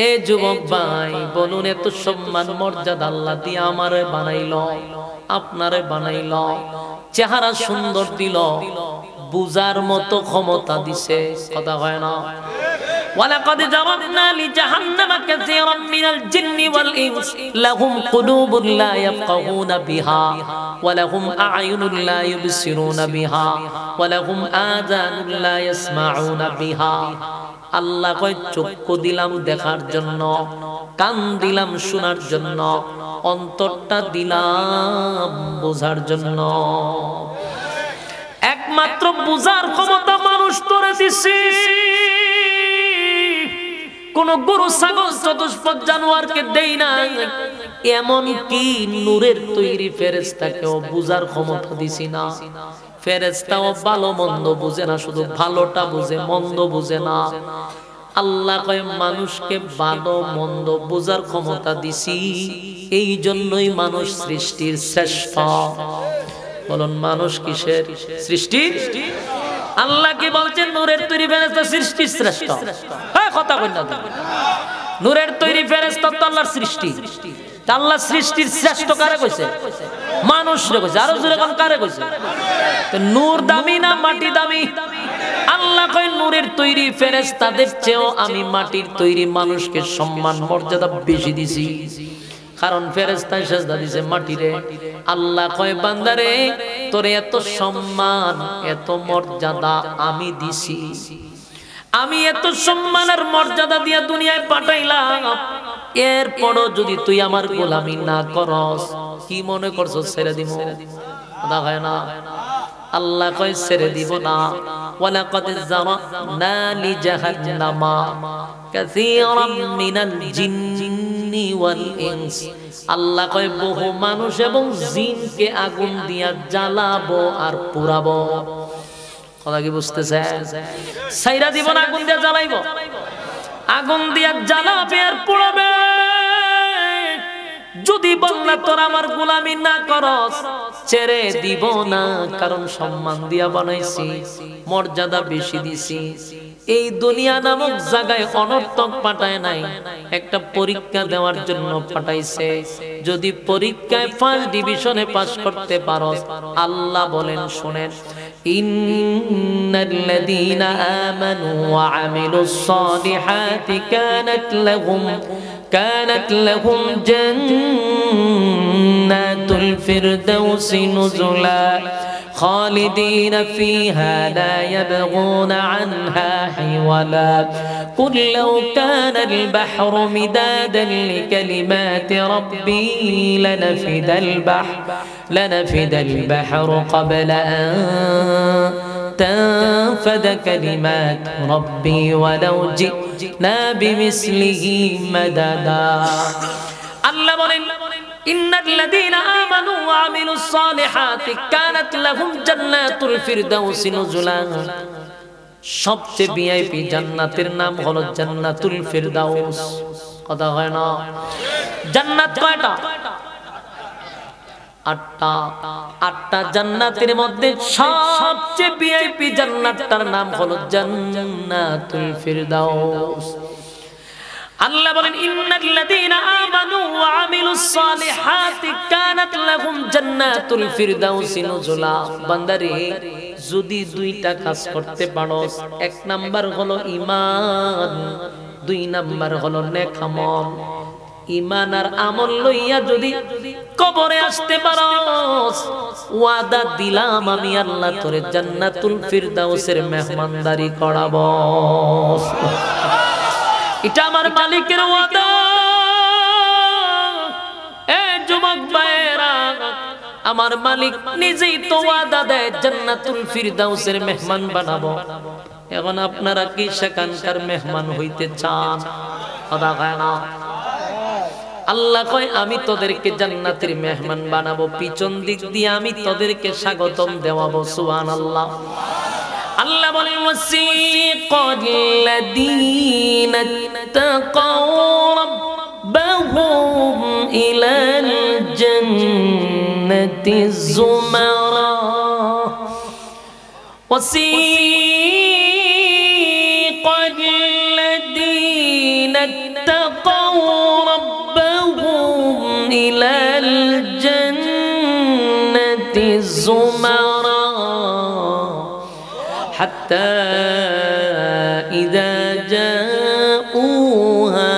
এ যুবক ভাই বলুন, এত সম্মান মর্যাদা আল্লাহ দিয়ে আমারে বানাইল, আপনারে বানাইল, চেহারা সুন্দর দিল, বুজার মতো ক্ষমতা দিছে। কথা হয় না? ولقد ضربنا لجهنم كثيرا من الجن والإنس لهم قلوب لا يفقهون بها ولهم أعين لا يبصرون بها ولهم آذان لا يسمعون بها। আল্লাহ কয় চক্ষু দিলাম দেখার জন্য, কান দিলাম শোনার জন্য, অন্তরটা দিলাম বোঝার জন্য। একমাত্র বুঝার ক্ষমতা মানুষ তোরে দিছি। কোন গরু ছাগল চতুষ্পদ জানোয়ারকে দেই না। এমন কি নূরের তৈরি ফেরেশতাকেও বুঝার ক্ষমতা দিছি না। ফেরেশতাও ভালো মন্দ বুঝে না, শুধু ভালোটা বুঝে, মন্দ বুঝে না। আল্লাহ কয় মানুষকে ভালো মন্দ বুঝার ক্ষমতা দিছি, এই জন্যই মানুষ সৃষ্টির শ্রেষ্ঠ। বলুন মানুষ কিসের সৃষ্টি? আল্লাহ কি বলছেন নূরের তৈরি ফেরেশতা সৃষ্টির শ্রেষ্ঠ? হ্যাঁ, কথা কই না। নূরের তৈরি ফেরেশতা তো আল্লাহর সৃষ্টি। আল্লাহ সৃষ্টির শ্রেষ্ঠ কারে কইছে? মানুষ রে কইছে। আরো জোরে কোন কারে কইছে? তো নূর দামি না মাটি দামি? আল্লাহ কয় নূরের তৈরি ফেরেশতাদের চেয়েও আমি মাটির তৈরি মানুষকে সম্মান মর্যাদা বেশি দিছি। কারণ ফেরেশতায় সেজদা দিছে মাটিরে। আল্লাহ কয় বান্দারে তোরে এত সম্মান এত মর্যাদা আমি দিছি, আমি এত সম্মান আর মর্যাদা দিয়া দুনিয়ায় পাঠাইলাম। এরপরও যদি তুই আমার গোলামি না করস, কি মনে করছ ছেড়ে দিব? কথা হয় না? আল্লাহ কয় ছেড়ে দিব না। ওয়ালাকাদ যারানা লিজাহান্নামা কাসীরাম মিনাল জিন্নি ওয়াল ইনস। আল্লাহ কয় বহু মানুষ এবং জিনকে আগুন দিয়া জ্বালাবো আর পুরাবো। কথা কি বুঝতেছেন? ছাইরা দিব না, আগুন দিয়া জ্বালাইবো। আগুন দিয়া জ্বালাবে আর পুড়াবে। যদি বললা তোর আমার গোলামি না করস, ছেড়ে দিব না। কারণ সম্মান দিয়া বানাইছি, মর্যাদা বেশি দিছি। এই দুনিয়া নামক জায়গায় অনর্থক পাঠায় নাই, একটা পরীক্ষা দেওয়ার জন্য পাঠাইছে। যদি পরীক্ষায় ফার্স্ট ডিভিশনে পাস করতে পারস, আল্লাহ বলেন শুনেন, ইন্নাল্লাযীনা আমানু ওয়া আমিলুস সালিহাতি কানাত লাহুম জান্নাতুল ফিরদাউসি নুজুলা خالدين فيها لا يبغون عنها حولا قل لو كان البحر مدادا لكلمات ربي لنفد البحر قبل أن تنفد كلمات ربي ولو جئنا بمثله مددا আল্লাহ বলেন ইন্নাল্লাযীনা আমানু ওয়া আমিলুস সালিহাতি কানাত লাহুম জান্নাতুল ফিরদাউসি নুজুলা সবচেয়ে ভিআইপি জান্নাতের নাম হলো জান্নাতুল ফিরদাউস কথা হয় না জান্নাত কয়টা আটটা জান্নাতের মধ্যে সবচেয়ে ভিআইপি জান্নাতটার নাম হলো জান্নাতুল ফিরদাউস আল্লাহ বলেন ইন্নাল্লাযীনা আমানু ওয়া আমিলুস সালিহাতি কানাত লাহুম জান্নাতুল ফিরদাউসি নুজুলা বান্দারে যদি দুইটা কাজ করতে পারো এক নাম্বার হলো ঈমান দুই নাম্বার হলো নেক আমল ঈমান আর আমল লইয়া যদি কবরে আসতে পারো ওয়াদা দিলাম আমি আল্লাহ তোরে জান্নাতুল ফিরদাউসের মেহমানদারি করাবো এটা আমার মালিকের ওয়াদা এ যুবক ভাইরা আমার মালিক নিজেই তো ওয়াদা দেয় জান্নাতুল ফিরদাউসের মেহমান বানাবো এখন আপনারা কি সেখানকার মেহমান হইতে চান কথা কয় না আল্লাহ কয় আমি তোদেরকে জান্নাতের মেহমান বানাবো পিছন দিক দিয়ে আমি তোদেরকে স্বাগতম দেওয়াবো সুবহানাল্লাহ আল্লাহ বলেন ওয়াসিকাল্লাযীনা তাকাউ রাব্বাহুম ইলাল জান্নাতি যুমারা ওয়াসিকাল্লাযীনা তাকাউ রাব্বাহুম ইলাল জান্নাতি যুমারা حتى إذا جاءوها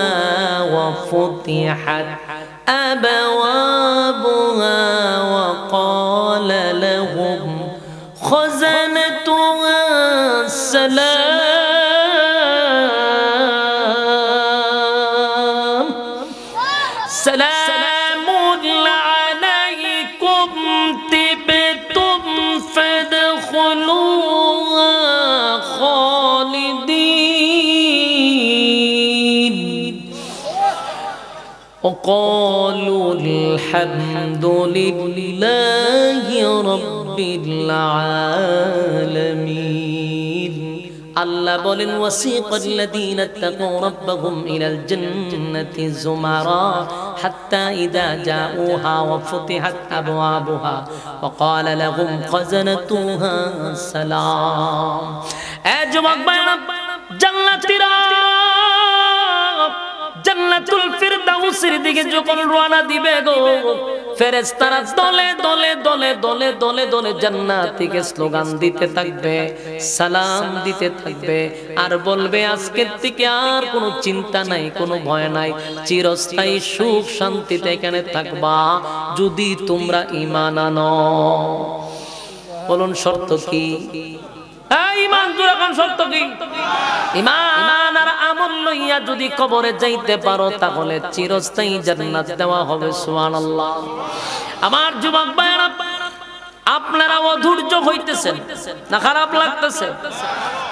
وفتحت أبوابها وقال لهم خزنتها سلام سلام عليكم طبتم فادخلوها خالدين وقالوا الحمد لله رب العالمين আল্লাহ বলেন ওয়াসিকাল্লাযীনা তাকাউ রাব্বাহুম ইলাল জান্নাতি যুমারা হাত্তা ইযা জাউহা ওয়া ফুতিহাত আবওয়াবুহা ওয়া ক্বালা লাহুম খাযানাতুহা সালাম এ যুবক ভাইরা জান্নাতীরা জান্নাতুল ফিরদাউসের দিকে যখন রওনা দিবে গো ফেরেশতারা দলে দলে দলে দলে দলে দলে জান্নাত থেকে স্লোগান দিতে থাকবে সালাম দিতে থাকবে আর বলবে আজকের থেকে আর কোনো চিন্তা নাই কোনো ভয় নাই চিরস্থায়ী সুখ শান্তিতে এখানে থাকবা যদি তোমরা ঈমান আনো বলুন শর্ত কি ঈমান দুরকম শর্ত কি ঈমান আর আমল লইয়া যদি কবরে যাইতে পারো তাহলে চিরস্থায়ী জান্নাত দেওয়া হবে সুবহানাল্লাহ আমার যুবক ভাইরা আপনারা অধৈর্য হইতেছেন না খারাপ লাগতেছে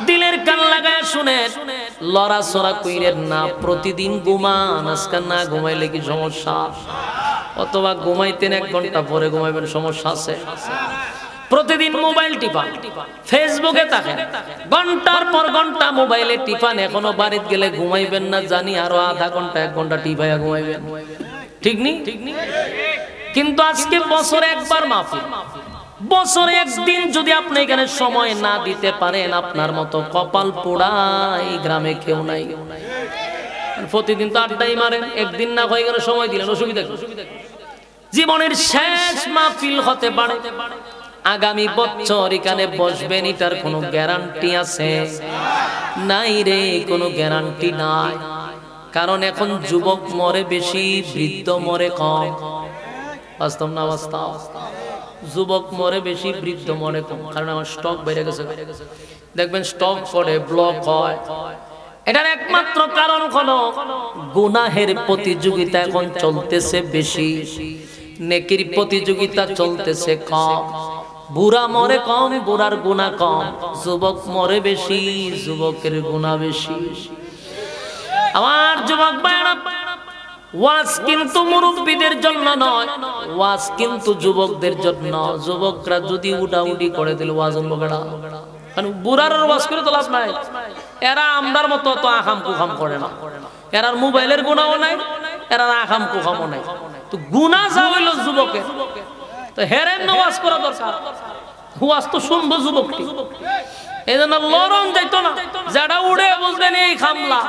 দিলের কান লাগায় শুনেন লড়াছড়া কইরেন না প্রতিদিন ঘুমান আজকে না ঘুমাইলে কি সমস্যা অথবা ঘুমাইতেন 1 ঘন্টা পরে ঘুমাইবেন সমস্যা আছে প্রতিদিন মোবাইল টিপান ফেসবুকে থাকেন ঘন্টার পর ঘন্টা মোবাইলে টিপান এখনো বাড়িতে গেলে ঘুমাইবেন না জানি আরো আধা ঘন্টা 1 ঘন্টা টিপাইয়া ঘুমাইবেন ঠিক নি কিন্তু আজকে বছরে একবার মাহফিল বছরে একদিন যদি আপনি এখানে সময় না দিতে পারেন আপনার মতো কপাল পোড়া এই গ্রামে কেউ নাই প্রতিদিন তো আড্ডাই মারেন একদিন না হয়ে গেলে সময় দিলেন অসুবিধা জীবনের শেষ মাহফিল হতে পারে আগামী বছর এখানে বসবেন এটার কোনো গ্যারান্টি আছে নাই রে কোনো গ্যারান্টি নাই কারণ এখন যুবক মরে বেশি বৃদ্ধ মরে কম বাস্তব না বাস্তব যুবক মরে বেশি বৃদ্ধ মরে কম কারণ আমার স্টক বেড়ে গেছে দেখবেন স্টক পড়ে ব্লক হয় এটার একমাত্র কারণ হলো গুনাহের প্রতিযোগিতা এখন চলতেছে বেশি নেকির প্রতিযোগিতা চলতেছে কম বুড়া মরে কম, বুড়ার গুনাহ কম, যুবক মরে বেশি, যুবকের গুনাহ বেশি। আমার যুবক ভাইরা, ওয়াজ কিন্তু মুরব্বীদের জন্য নয়, ওয়াজ কিন্তু যুবকদের জন্য। যুবকরা যদি উডাউডি করে দিল ওয়াজ হলো বেড়া, কারণ বুড়ার ওয়াজ করে তো লাভ নাই। এরা আমরার মতো তো আহাম কুহাম করে না, এরার মোবাইলের গুনাহও নাই, এরা আহাম কুহামও নাই। তো গুনাহ যা হইল যুবকের, তো হেরেন ওয়াজ করা দরকার। ওয়াজ তো শুনবো যুবকটি, এই জন্য লরম যাইতো না, যারা উড়ে বুঝবেন এই খামলা,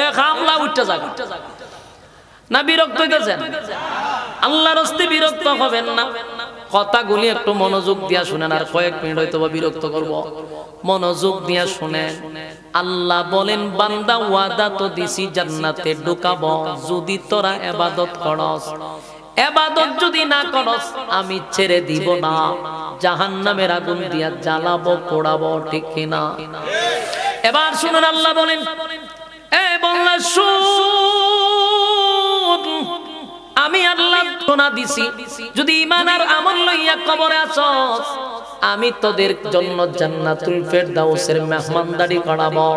এ খামলা উঠতে যাক না। বিরক্ত হইতেছেন, আল্লাহর রাস্তে বিরক্ত হবেন না। কথাগুলি একটু মনোযোগ দিয়া শুনেন, আর কয়েক মিনিট হয়তো বিরক্ত করব, মনোযোগ দিয়া শুনেন। আল্লাহ বলেন, বান্দা ওয়াদা তো দিছি জান্নাতে ঢুকাবো যদি তোরা ইবাদত করস, ইবাদত যদি না করস আমি ছেড়ে দিব না, জাহান্নামের আগুন দিয়া জ্বালাবো পোড়াবো, ঠিক কিনা? এবার শুনুন, আল্লাহ বলেন, এ বললা শুন, আমি আল্লাহ শোনা দিছি, যদি ঈমান আর আমল লইয়া কবরে আছস আমি তোদের জন্য জান্নাতুল ফেরদাউসের মেহমানদারি করাবো।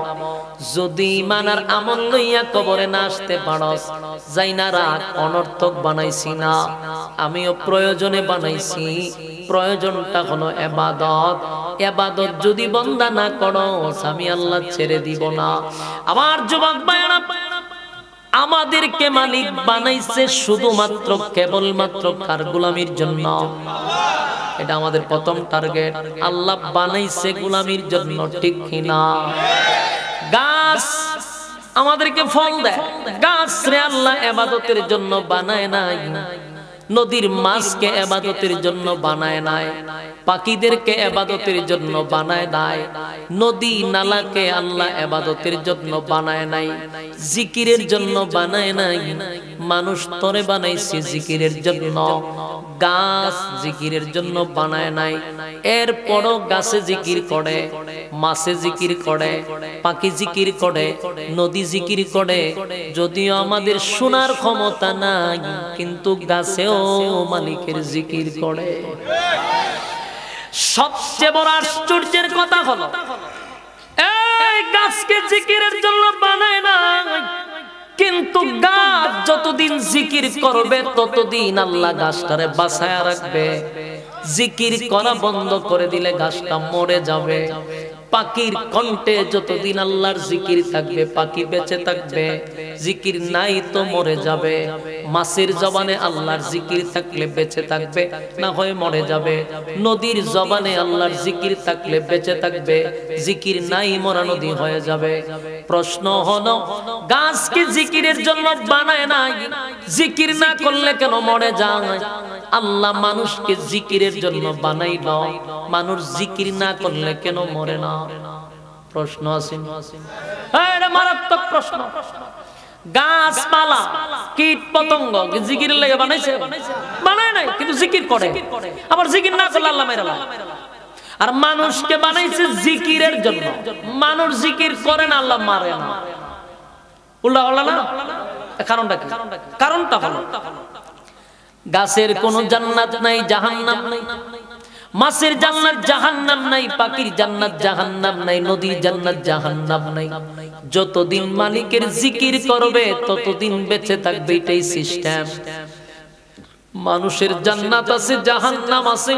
যদি ঈমান আর আমল লইয়া কবরে না আসতে পারস, যাই না রাখ, অনর্থক বানাইছি না, আমিও প্রয়োজনে বানাইছি। প্রয়োজনটা হলো ইবাদত, ইবাদত যদি বান্দা না করস আমি আল্লাহ ছেড়ে দিব না। আমার যুবক ভাইরা, আমাদেরকে মালিক বানাইছে শুধুমাত্র কেবলমাত্র কার গোলামির জন্য? এটা আমাদের প্রথম টার্গেট। আল্লাহ বানাইছে গোলামির জন্য, ঠিক কিনা? গাছ আমাদেরকে ফল দেয়, গাছ রে আল্লাহ ইবাদতের জন্য বানায় নাই। নদীর মাছকে ইবাদতের জন্য বানায় নাই, পাখিদেরকে ইবাদতের জন্য বানায় নাই, নদী নালাকে আল্লাহ ইবাদতের জন্য বানায় নাই, জিকিরের জন্য বানায় নাই। মানুষ তরে বানাইছে জিকিরের জন্য, গাছ জিকিরের জন্য বানায় নাই। এরপরও গাছে জিকির করে, মাছে জিকির করে, পাখি জিকির করে, নদী জিকির করে। যদিও আমাদের শোনার ক্ষমতা নাই, কিন্তু গাছেও মালিকের জিকির করে। সবচেয়ে বড় আশ্চর্যের কথা হলো, এই গাছকে জিকিরের জন্য বানায় না, কিন্তু গাছ যতদিন জিকির করবে ততদিন আল্লাহ গাছটারে বাঁচায়া রাখবে। জিকির করা বন্ধ করে দিলে গাছটা মরে যাবে। পাখির কণ্ঠে যতদিন আল্লাহর জিকির থাকবে পাখি বেঁচে থাকবে, জিকির নাই তো মরে যাবে। মাছের জবানে আল্লাহর জিকির থাকলে বেঁচে থাকবে, না হয় মরে যাবে। নদীর জবানে আল্লাহর জিকির থাকলে বেঁচে থাকবে, জিকির নাই মরা নদী হয়ে যাবে। প্রশ্ন হলো, গাছকে জিকিরের জন্য বানায় নাই, জিকির না করলে কেন মরে যায়? আল্লাহ মানুষকে জিকিরের জন্য বানাইল, মানুষ জিকির না করলে কেন মরে না? প্রশ্ন আছে, এটা মারাত্মক প্রশ্ন। গাছপালা, কীট পতঙ্গ জিকিরের লেগে বানাইছে? বানায় নাই, কিন্তু জিকির করে। আবার জিকির না করলে আল্লাহ মেরে দেয়। আর মানুষকে বানাইছে জিকিরের জন্য, মানুষ জিকির করে না, আল্লাহ মারে না। উল্টা হলো না? কারণটা কি? কারণটা হলো, গাছের কোন জান্নাত নাই, জাহান্নাম নাই। মাছের জান্নাত জাহান্নাম নাই, পাখির জান্নাত জাহান্নাম নাই, নদীর জান্নাত জাহান্নাম নাই। যতদিন মালিকের জিকির করবে ততদিন বেঁচে থাকবে, এটাই সিস্টেম। মানুষের জান্নাত আছে, জাহান্নাম আছে।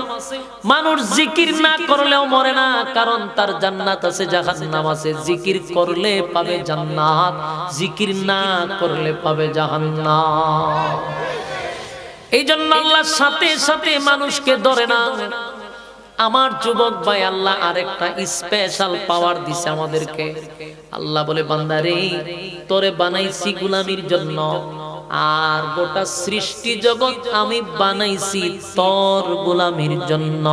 মানুষ জিকির না করলেও মরে না, কারণ তার জান্নাত আছে, জাহান্নাম আছে। জিকির করলে পাবে জান্নাত, জিকির না করলে পাবে জাহান্নাম। এই জন্য আল্লাহর সাথে সাথে মানুষকে ধরে না। আমার যুবক ভাই, আল্লাহ আরেকটা স্পেশাল পাওয়ার দিছে আমাদেরকে। আল্লাহ বলে, বান্দারে তোরে বানাইছি গোলামির জন্য, আর গোটা সৃষ্টি জগৎ আমি বানাইছি তোর গোলামির জন্য।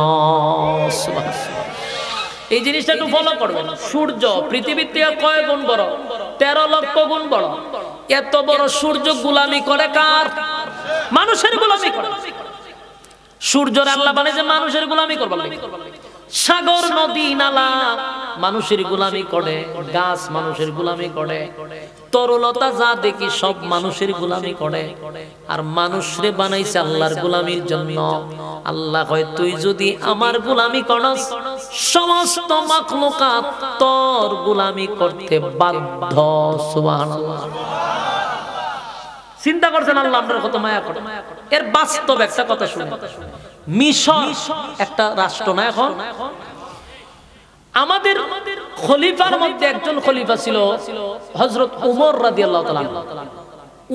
এই জিনিসটা একটু ফলো করবেন। সূর্য পৃথিবীর থেকে কয় গুণ বড়? 13 লক্ষ গুণ বড়। এত বড় সূর্য গোলামি করে কার? মানুষের গোলামি করে। সূর্যের আল্লাহ বানাইছে মানুষের গোলামি করবার লাগি। সাগর নদী নালা মানুষের গোলামি করে, গাছ মানুষের গোলামি করে, তরলতা যা দেখি সব মানুষের গোলামি করে। আর মানুষরে বানাইছে আল্লাহর গোলামির জন্য। আল্লাহ কয় তুই যদি আমার গোলামি করস, সমস্ত মাখলুকাত তোর গোলামি করতে বাধ্য। সুবহানাল্লাহ। চিন্তা করছেন আল্লাহ আপনার কত মায়া করে। এর বাস্তব একটা কথা শুনে, মিশর একটা রাষ্ট্র না এখন। আমাদের খলিফার মধ্যে একজন খলিফা ছিল হযরত ওমর রাদিয়াল্লাহু তাআলা।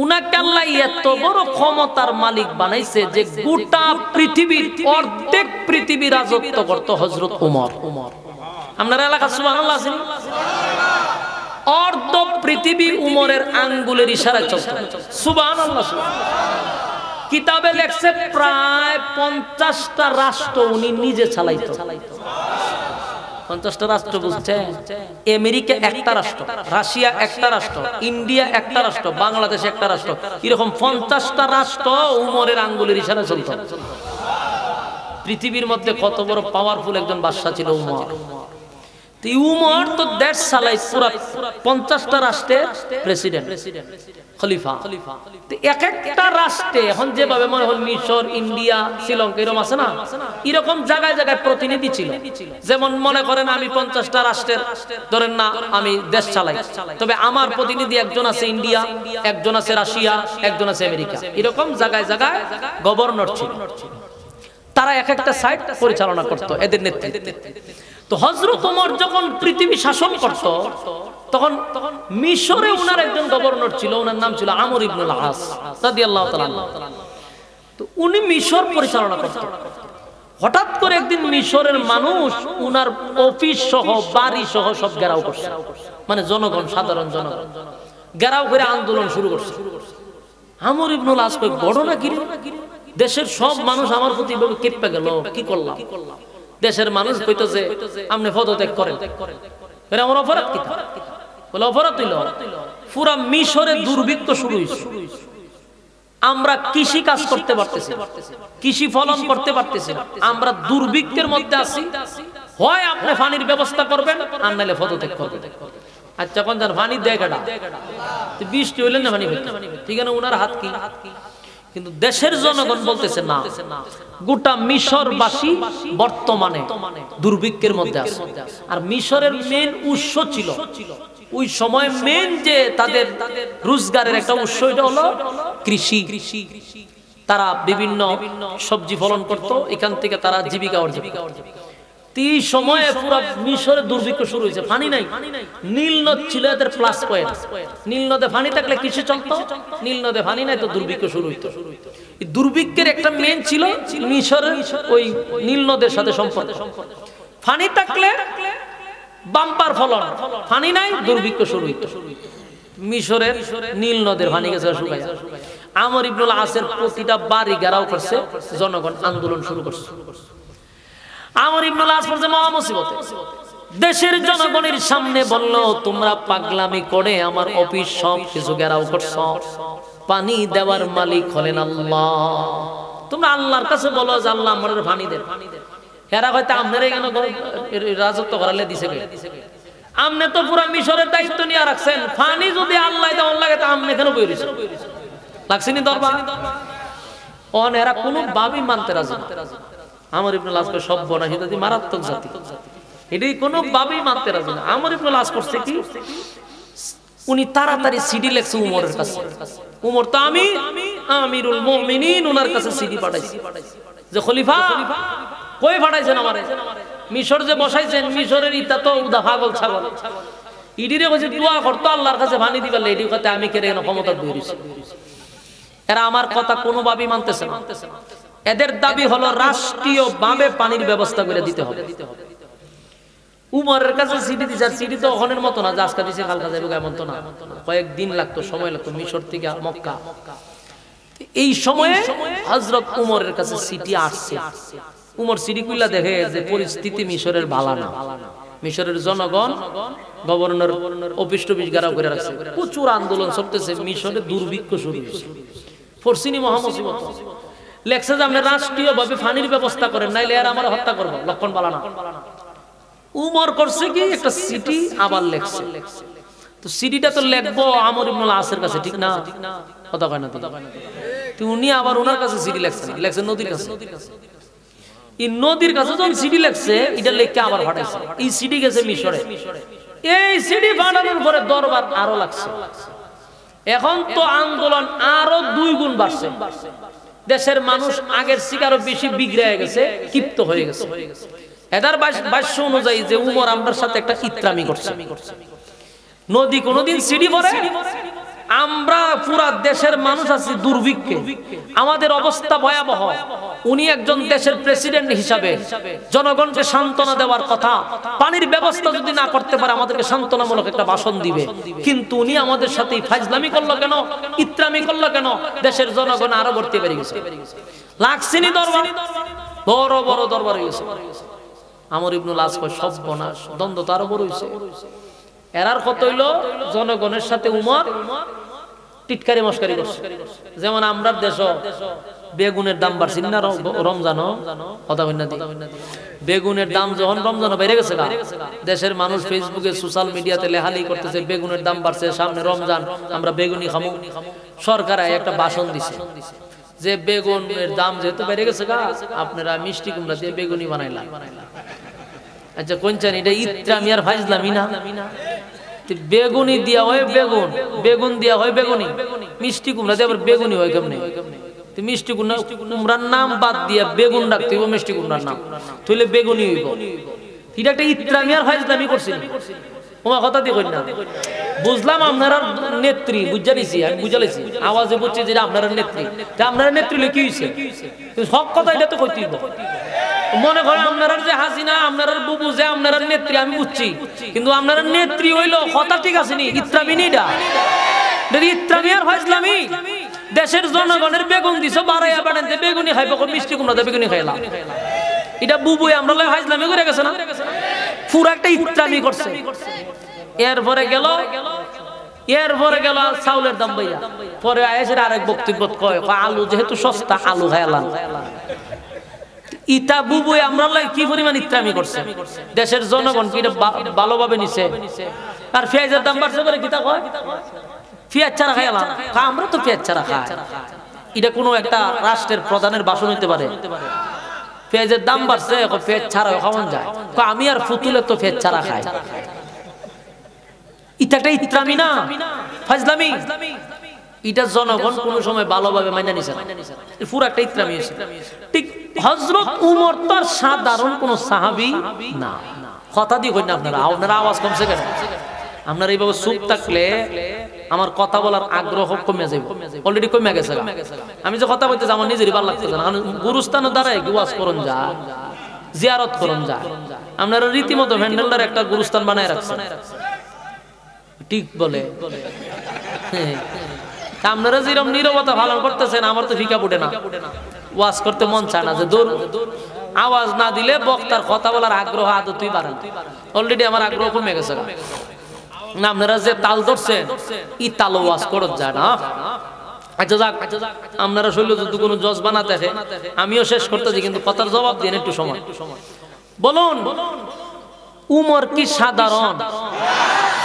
উনাকে আল্লাহ এত বড় ক্ষমতার মালিক বানাইছে যে গোটা পৃথিবীর অর্ধেক পৃথিবী রাজত্ব করত হযরত ওমর। আপনার এলাকা সুবহানাল্লাহ আছে? অর্ধ পৃথিবী উমরের আঙ্গুলের ইশারায় চলত। সুবহানাল্লাহ। কিতাবে লেখছে প্রায় 50টা রাষ্ট্র উনি নিজে চালাইতো। 50টা রাষ্ট্র বুঝছে? আমেরিকা একটা রাষ্ট্র, রাশিয়া একটা রাষ্ট্র, ইন্ডিয়া একটা রাষ্ট্র, বাংলাদেশ একটা রাষ্ট্র, এরকম 50টা রাষ্ট্র উমরের আঙ্গুলের ইশারায় চলত। পৃথিবীর মধ্যে কত বড় পাওয়ারফুল একজন বাদশা ছিল উমর। উমর তো দেশ চালাই পুরা 50টা রাষ্ট্রের প্রেসিডেন্ট, খলিফা। এক একটা রাষ্ট্রে এখন যেভাবে মনে হল মিশর, ইন্ডিয়া, শ্রীলঙ্কা এরকম আছে না, এরকম জায়গায় জায়গায় প্রতিনিধি ছিল। যেমন মনে করেন আমি 50টা রাষ্ট্রের ধরেন না আমি দেশ চালাই, তবে আমার প্রতিনিধি একজন আছে ইন্ডিয়া, একজন আছে রাশিয়া, একজন আছে আমেরিকা, এরকম জায়গায় জায়গায় গভর্নর ছিল। তারা এক একটা সাইড পরিচালনা করত এদের নেতৃত্বে। তো হযরত ওমর যখন পৃথিবী শাসন করত তখন মিশরে ওনার একজন গভর্নর ছিল, ওনার নাম ছিল আমর ইবনুল আস রাদিয়াল্লাহু তাআলা। তো উনি মিশর পরিচালনা করতেন। হঠাৎ করে একদিন মিশরের মানুষ ওনার অফিস সহ বাড়ি সহ সব ঘেরাও করছে, মানে জনগণ, সাধারণ জনগণ ঘেরাও করে আন্দোলন শুরু করছে। আমর ইবনুল আস কই ঘটনা কি রে? দেশের সব মানুষ আমার প্রতি এভাবে কেঁপে গেল, কি করলাম? দেশের মানুষ কইতেছে আপনি পদত্যাগ করেন। আমার অপরাধ কি? বলে অপরাধ হইল পুরা মিশরে দুর্ভিক্ষ শুরু হয়েছে, আমরা কৃষি কাজ করতে পারতেছি, কৃষি ফলন করতে পারতেছি, আমরা দুর্ভিক্ষের মধ্যে আছি, হয় আপনি পানির ব্যবস্থা করবেন আর নাইলে পদত্যাগ করবেন। আচ্ছা কোন জান পানি দেয় কাটা, বৃষ্টি হইলে না পানি হইতে, ঠিক আছে ওনার হাত কি? কিন্তু দেশের জনগণ বলতেছে না, গোটা মিশরবাসী বর্তমানে দুর্ভিক্ষের মধ্যে আছে। আর মিশরের মেন উৎস ছিল ওই সময়, মেন যে তাদের রোজগারের একটা উৎস, এটা হলো কৃষি। তারা বিভিন্ন সবজি ফলন করত, এখান থেকে তারা জীবিকা অর্জন। এই সময়ে পুরো মিশরে দুর্ভিক্ষ শুরু হয়েছে, পানি নাই। নীল নদ ছিল এদের প্লাস পয়েন্ট, নীল নদে পানি থাকলে কৃষি চলতো, নীল নদে পানি নাই তো দুর্ভিক্ষ শুরু হইতো। এই দুর্ভিক্ষের একটা মেন ছিল মিশরের ওই নীল নদের সাথে সম্পর্ক। পানি থাকলে বাম্পার ফলন, পানি নাই দুর্ভিক্ষ শুরু হইতো। মিশরের নীল নদের পানি গেছে শুকায়। আমর ইবনুল আসের প্রতিটা বাড়ি ঘেরাও করছে, জনগণ আন্দোলন শুরু করছে। আমর ইবনুল আস পড়ছে মহা মুসিবতে, দেশের জনগণের সামনে বলল তোমরা পাগলামি করে আমার অফিস সব কিছু ঘেরাও করছো, পানি দেওয়ার মালিক হলেন আল্লাহ, তোমরা আল্লাহর কাছে বলো যে আল্লাহ আমাদের পানি দেন। হেরা হয়তো আপনারা এখানে রাজত্ব করালে দিছে, আপনি তো পুরো মিশরের দায়িত্ব নিয়ে রাখছেন, পানি যদি আল্লাহ দেওয়ার লাগে তা আপনি কেন বই রয়েছেন? লাগছেনি দরবার? অন এরা কোনো ভাবেই মানতে রাজি না। আমর ইবনুল আস সর্বনাশ, এটা মারাত্মক জাতি, এটাই কোনো ভাবেই মানতে রাজি না। আমর ইবনুল আস করছে কি, উনি তাড়াতাড়ি সিডি লেখছে উমরের কাছে। উমর তো আমি আমিরুল মুমিনিন, ওনার কাছে সিডি পাঠাইছে যে খলিফা কই পাঠাইছেন আমারে, মিশর যে বসাইছেন মিশরের ইটা তো উদা পাগল ছাগল, ইডিরে কইছে দোয়া করতো আল্লাহর কাছে পানি দিবা, এডি কথা আমি কেন ক্ষমতা বইরিছি। এরা আমার কথা কোনো ভাবেই মানতেছে না। এদের দাবি হলো রাষ্ট্রীয় ভাবে পানির ব্যবস্থা করে দিতে হবে। উমরের কাছে সিডি দিছে, সিডি তো ওখানের মতো না যে আজকে দিছে কালকে যাবে, এমন তো না, কয়েকদিন লাগতো, সময় লাগতো মিশর থেকে মক্কা। এই সময়ে হযরত উমরের কাছে সিডি আসছে। উমর সিডি কইলা দেখে যে পরিস্থিতি মিশরের ভালো না, মিশরের জনগণ গভর্নর অফিস টফিস ঘেরাও করে রাখছে, প্রচুর আন্দোলন চলতেছে, মিশরে দুর্ভিক্ষ শুরু হয়েছে, ফরসিনি মহা মুসিবত। লেখছে যে আপনি রাষ্ট্রীয় ভাবে পানির ব্যবস্থা করেন, নাইলে আর আমরা হত্যা করবো, লক্ষণ বালা না। উমর করছে কি একটা সিটি আবার লেখছে, তো সিটিটা তো লিখবো আমর ইবনুল আসের কাছে, ঠিক না? কথা কয় না তো উনি আবার ওনার কাছে সিটি লেখছেন, লেখছেন নদীর কাছে। এই নদীর কাছে যখন সিটি লেখছে এটা লেখকে আবার পাঠাইছে, এই সিটি গেছে মিশরে। এই সিটি পাঠানোর পরে দরবার আরো লাগছে। এখন তো আন্দোলন আরো 2 গুণ বাড়ছে। দেশের মানুষ আগের থেকে আরো বেশি বিগড়ে গেছে, ক্ষিপ্ত হয়ে গেছে। এটার ভাষ্য অনুযায়ী যে উমর আমরার সাথে একটা ইত্রামি করছে। নদী কোনদিন সিডি পড়ে, আমরা পুরা দেশের মানুষ আছি দুর্ভিক্ষে, আমাদের অবস্থা ভয়াবহ। উনি একজন দেশের প্রেসিডেন্ট হিসাবে জনগণকে সান্ত্বনা দেওয়ার কথা, পানির ব্যবস্থা যদি না করতে পারে আমাদেরকে সান্ত্বনামূলক একটা ভাষণ দিবে, কিন্তু উনি আমাদের সাথে ফাজলামি করলো কেন, ইত্রামি করলো কেন? দেশের জনগণ আরো ভর্তি বেড়ে গেছে, লাগছিনি দরবার, বড় বড় দরবার হয়ে গেছে। আমর ইবনুল আস কয় সর্বনাশ, দ্বন্দ্ব তো আরো বড় হইছে। এরার কত হইল, জনগণের সাথে উমর টিটকারি মস্কারি করছে। যেমন আমরা দেশ বেগুনের দাম বাড়ছে না রমজান, কথা বল না, বেগুনের দাম যখন রমজান বেড়ে গেছে, দেশের মানুষ ফেসবুকে সোশ্যাল মিডিয়াতে লেহালি করতেছে বেগুনের দাম বাড়ছে, সামনে রমজান, আমরা বেগুনি খামু। সরকার একটা ভাষণ দিছে যে বেগুনের দাম যেহেতু বেড়ে গেছে, আপনারা মিষ্টি কুমড়া দিয়ে বেগুনি বানাইলাম। আচ্ছা কোনচান এটা ইত্রামি আর ফাজলামি না? বেগুনি দিয়া হয় বেগুন, বেগুন দিয়া হয় বেগুনি, মিষ্টি কুমড়া দিয়ে আবার বেগুনি হয় কেমনে? মিষ্টি কুমড়ার নাম বাদ দিয়া বেগুন রাখতে হইব, মিষ্টি কুমড়ার নাম তুইলে বেগুনি হইব। এটা একটা ইত্রামি আর ফাজলামি করছিল। তোমার কথা দিয়ে কই না, বুঝলাম আপনারা নেত্রী, বুঝা নিছি, আমি বুঝা লাইছি, আওয়াজে বুঝছি যে আপনারা নেত্রী। তা আপনারা নেত্রী কি হইছে? সব কথা এটা তো কইতে হইব। মনে করেন আপনারা যে হাসিনা, আপনারা বুবু যে আপনারা নেত্রী, আমি বুঝছি, কিন্তু আপনারা নেত্রী হইলো কথা ঠিক আছে নি, ইত্রামি নি এটা, ইত্রামি আর ফাজলামি। দেশের জনগণের বেগুন দিছো বাড়াইয়া বাড়াইতে, বেগুনি খাইব, মিষ্টি কুমড়াতে বেগুনি খাইলাম, এটা বুবুই আমরা ফাজলামি করে গেছে না, পুরো একটা ইত্রামি করছে। এরপরে গেল চাউলের দাম ভাইয়া, পরে আয়েসের আরেক বক্তব্য কয় আলু যেহেতু সস্তা, আলু খাইলাম। ইটা বুবুই আমরা কি পরিমাণ ইত্রামি করছে, দেশের জনগণ কি এটা ভালোভাবে নিছে। আর পেঁয়াজের দাম বাড়ছে বলে কিতা কয় পেঁয়াজ ছাড়া খাইলাম, আমরা তো পেঁয়াজ ছাড়া খাই। এটা কোনো একটা রাষ্ট্রের প্রধানের ভাষণ হইতে পারে? পেঁয়াজের দাম বাড়ছে, পেঁয়াজ ছাড়া খাওয়ান যায়, আমি আর ফুতুলে তো পেঁয়াজ ছাড়া খাই। এটা একটা ইত্রামি না ফাজলামি? এটা জনগণ কোন সময় ভালোভাবে মাইনা নিছে না, পুরো একটা ইত্রামি হয়েছে। ঠিক হযরত উমর তার সাধারণ কোন সাহাবী না। কথা দিয়ে কই না আপনারা, আপনারা আওয়াজ কমছে কেন? আপনারা এইভাবে চুপ থাকলে আমার কথা বলার আগ্রহ কমে যাবে, অলরেডি কমে গেছে। আমি যে কথা বলতেছি আমার নিজেরই ভালো লাগতেছে না। গুরুস্থানে দাঁড়ায় ওয়াজ করুন যা, জিয়ারত করুন যা, আপনারা রীতিমতো ভ্যান্ডেলদার একটা গুরুস্থান বানায় রাখছেন, ঠিক বলে। আপনারা যেরকম নীরবতা পালন করতেছেন, আমার তো ফিকা ফুটে না, ওয়াজ করতে মন চায় না, যে দূর আওয়াজ না দিলে বক্তার কথা বলার আগ্রহ আদতই বাড়ে না। অলরেডি আমার আগ্রহ কমে গেছে না। আপনারা যে তাল ধরছেন, ই তালো ওয়াজ করত যায় না। আচ্ছা যাক, আপনারা শৈল যদি কোনো জজবা না দেখে, আমিও শেষ করতেছি, কিন্তু কথার জবাব দিন একটু সময়। বলুন উমর কি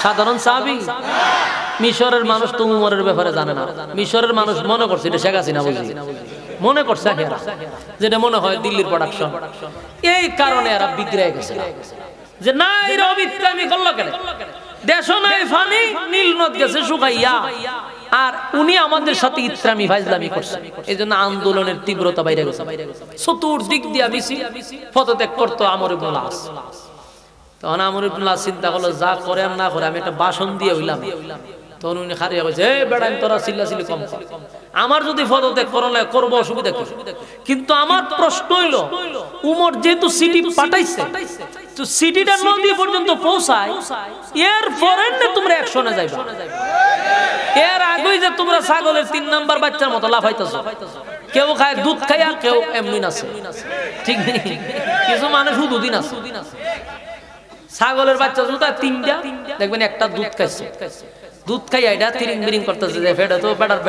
সাধারণ সাহাবী? মিশরের মানুষ তো উমরের ব্যাপারে জানে না। মিশরের মানুষ মনে করছে এটা শেখ হাসিনা বুঝি, মনে করছে যেটা মনে হয় দিল্লির প্রোডাকশন। এই কারণে এরা বিগড়ে গেছে যে না, এরা অবিত্রামি করলো কেন? দেশ নাই ফানি, নীল নদ গেছে শুকাইয়া, আর উনি আমাদের সাথে ইত্রামি ফাজলামি করছে। এই জন্য আন্দোলনের তীব্রতা বাইরে গেছে। চতুর্দিক দিয়া মিছিল পদত্যাগ করতো আমর ইবনুল আস। তখন আমর ইবনুল আস চিন্তা করলো, যা করে আর না করে আমি একটা ভাষণ দিয়ে হইলাম। তখন উনি খারিয়া কইছে, এই বেড়া তোরা চিল্লাচিল্লি কম কর, আমার যদি পদত্যাগ করবো অসুবিধা কি? কিন্তু আমার প্রশ্ন হইল, উমর যেহেতু সিটি পাঠাইছে, তো সিটিটা নদী পর্যন্ত পৌঁছায়, এর পরে তোমরা অ্যাকশনে যাইবা। এর আগেই যে তোমরা ছাগলের 3 নাম্বার বাচ্চার মতো লাফাইতেছো, কেউ খায় দুধ খাইয়া, কেউ এমনি আছে, ঠিক নেই? কিছু মানুষ শুধু দিন আছে, ছাগলের বাচ্চা জুতা 3টা দেখবেন, একটা দুধ খাইছে, দুধ খাইয়া এটা তিরিং বিরিং করতেছে, যে ফেডা তো ফেডার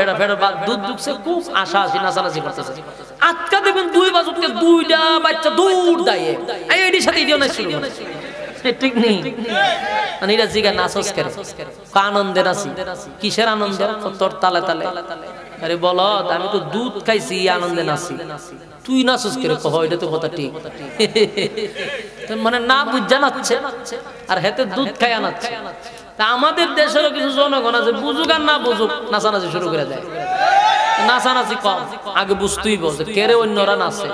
দুধ ঢুকছে, খুব আশা আসি নাচানাচি করতেছে। আজকা দেখবেন 2 বাজুকে 2টা বাচ্চা দৌড় দেয়, এটির সাথে ইডিও নাই শুরু করে। ঠিক নেই মানে এটা জিগা নাচস করে আনন্দে নাচি কিসের আনন্দ তোর তালে তালে আরে বলো আমি তো দুধ খাইছি আনন্দে নাচি তুই নাচস করে কহ এটা তো কথা ঠিক মানে না বুঝা নাচছে আর হেতে দুধ খাই আনাচ্ছে তা আমাদের দেশেরও কিছু জনগণ আছে বুঝুক আর না বুঝুক নাচানাচি শুরু করে দেয় নাচানাচি কম আগে বুঝতেই বলছে কেরে অন্যরা নাচে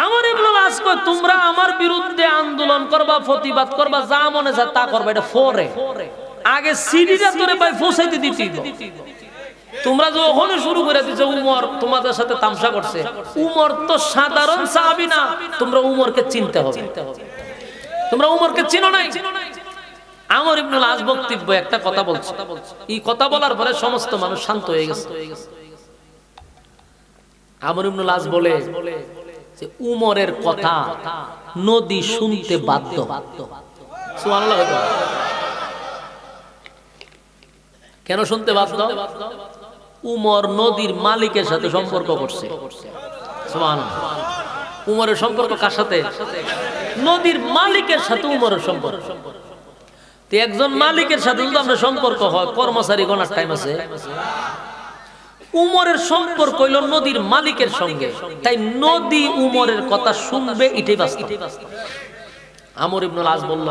আমার ইবনে আস কয় তোমরা আমার বিরুদ্ধে আন্দোলন করবা প্রতিবাদ করবা যা মনে চায় তা করবা এটা ফরে আগে সিডিটা তোরে ভাই পৌঁছাইতে দিতি তোমরা যখন শুরু করে দিছো উমর তোমাদের সাথে তামসা করছে উমর তো সাধারণ সাহাবী না তোমরা উমরকে চিনতে হবে তোমরা উমরকে চিনো নাই আমর ইবনে আস বক্তব্য একটা কথা বলছে এই কথা বলার পরে সমস্ত মানুষ শান্ত হয়ে গেছে আমর ইবনে আস বলে যে উমরের কথা নদী শুনতে বাধ্য সুবহানাল্লাহ কেন শুনতে বাধ্য উমর নদীর মালিকের সাথে সম্পর্ক করছে সুবহানাল্লাহ উমরের সম্পর্ক কার সাথে নদীর মালিকের সাথে উমরের সম্পর্ক তো একজন মালিকের সাথে যদি আমরা সম্পর্ক হয় কর্মচারী গণার টাইম আছে উমরের সম্পর্ক হইল নদীর মালিকের সঙ্গে তাই নদী উমরের কথা শুনবে এটাই বাস্তব আমর ইবনে আস বলল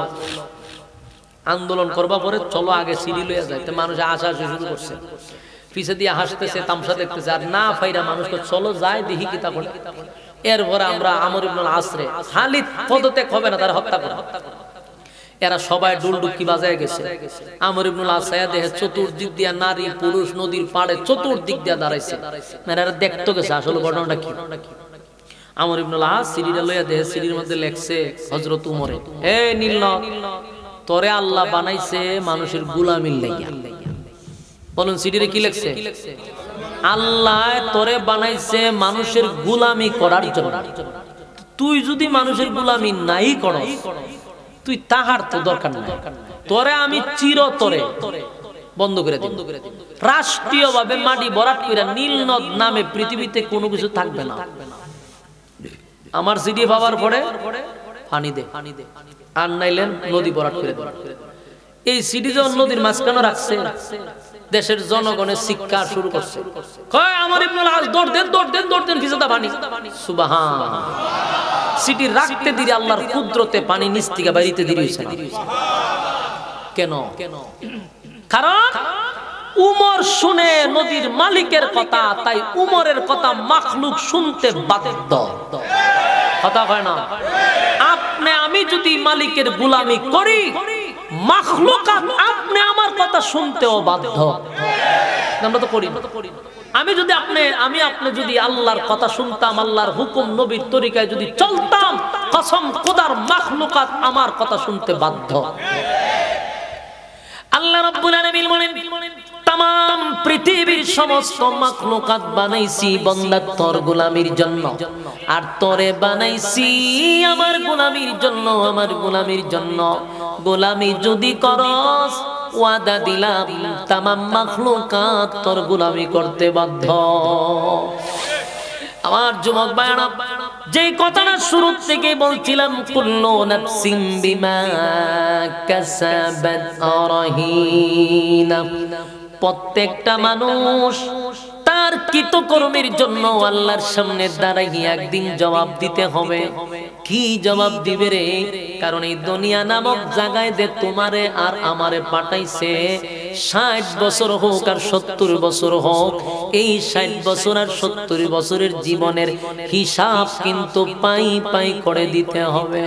আন্দোলন করবা পরে চলো আগে সিঁড়ি লইয়া যায় তো মানুষ আসা শুরু করছে পিছে দিয়ে হাসতেছে তামসা দেখতেছে আর না ফাইরা মানুষকে চলো যায় দেখি কিতাব পড়ে এরপরে আমরা আমর ইবনে আসরে খালিদ পদত্যাগ হবে না তার হত্যা করে এরা সবাই ডুলডুকি বাজায় গেছে আমর ইবনে আস দেখে চতুর্দিক দিয়া নারী পুরুষ নদীর পাড়ে চতুর্দিক দিয়া দাঁড়াইছে এরা দেখতে গেছে আসলে ঘটনাটা কি আমর ইবনে আস সিঁড়িটা লইয়া দেখে সিঁড়ির মধ্যে লেখছে হযরত উমরে এ নীলনদ তোরে আল্লাহ বানাইছে মানুষের গোলামির লাইগা বলুন সিঁড়িতে কি লেখছে আল্লাহ তোরে বানাইছে মানুষের গোলামি করার জন্য তুই যদি মানুষের গোলামি নাই করস তুই তাহার তো দরকার নাই তোরে আমি চিরতরে বন্ধ করে দেব রাষ্ট্রীয়ভাবে মাটি ভরাট কইরা নীলনদ নামে পৃথিবীতে কোনো কিছু থাকবে না আমার সিডি পাওয়ার পরে পানি দে আর নাইলেন নদী ভরাট করে দে এই সিডি যখন নদীর মাঝখানে রাখছে দেশের জনগণের শিক্ষা শুরু করছে কয় আমার ইবনে আস দৌড় দেন ফিজাদা পানি সুবহানাল্লাহ সিটি রাখতে দিলে আল্লাহর কুদরতে পানি নিচ থেকে বাইরিতে দিয়েছে না কেন কারণ উমর শুনে নদীর মালিকের কথা তাই উমরের কথা মাখলুক শুনতে বাধ্য কথা কয় না আপনি আমি যদি মালিকের গোলামি করি মাখলুকাত আপনি আমার কথা শুনতেও বাধ্য আমরা তো করি আমি যদি আল্লাহর কথা শুনতাম আল্লাহর হুকুম নবীর তরিকায় যদি চলতাম কসম খোদার মাখলুকাত আমার কথা শুনতে বাধ্য আল্লাহ রাব্বুল আলামিন বলেন तमाम পৃথিবীর সমস্ত মাখলুকাত বানাইছি বান্দা তোর গোলামির জন্য আর তোরে বানাইছি আমার গোলামির জন্য গোলামি যদি করস ওয়াদা দিলাম तमाम মাখলুকাত তোর গোলামি করতে বাধ্য আমার যুবক ভাইরা যে কথাটা শুরু থেকে বলছিলাম কুল্লু নাফসিন বিমা কাসাবাত রাহিনা প্রত্যেকটা মানুষ তার কৃতকর্মের জন্য আল্লাহর সামনে দাঁড়াইয়া একদিন জবাব দিতে হবে কি জবাব দিবে রে কারণ এই দুনিয়া নামক জায়গায় যে তোমারে আর আমারে পাঠাইছে 60 বছর হোক আর 70 বছর হোক এই 60 বছর আর 70 বছরের জীবনের হিসাব কিন্তু পাই পাই করে দিতে হবে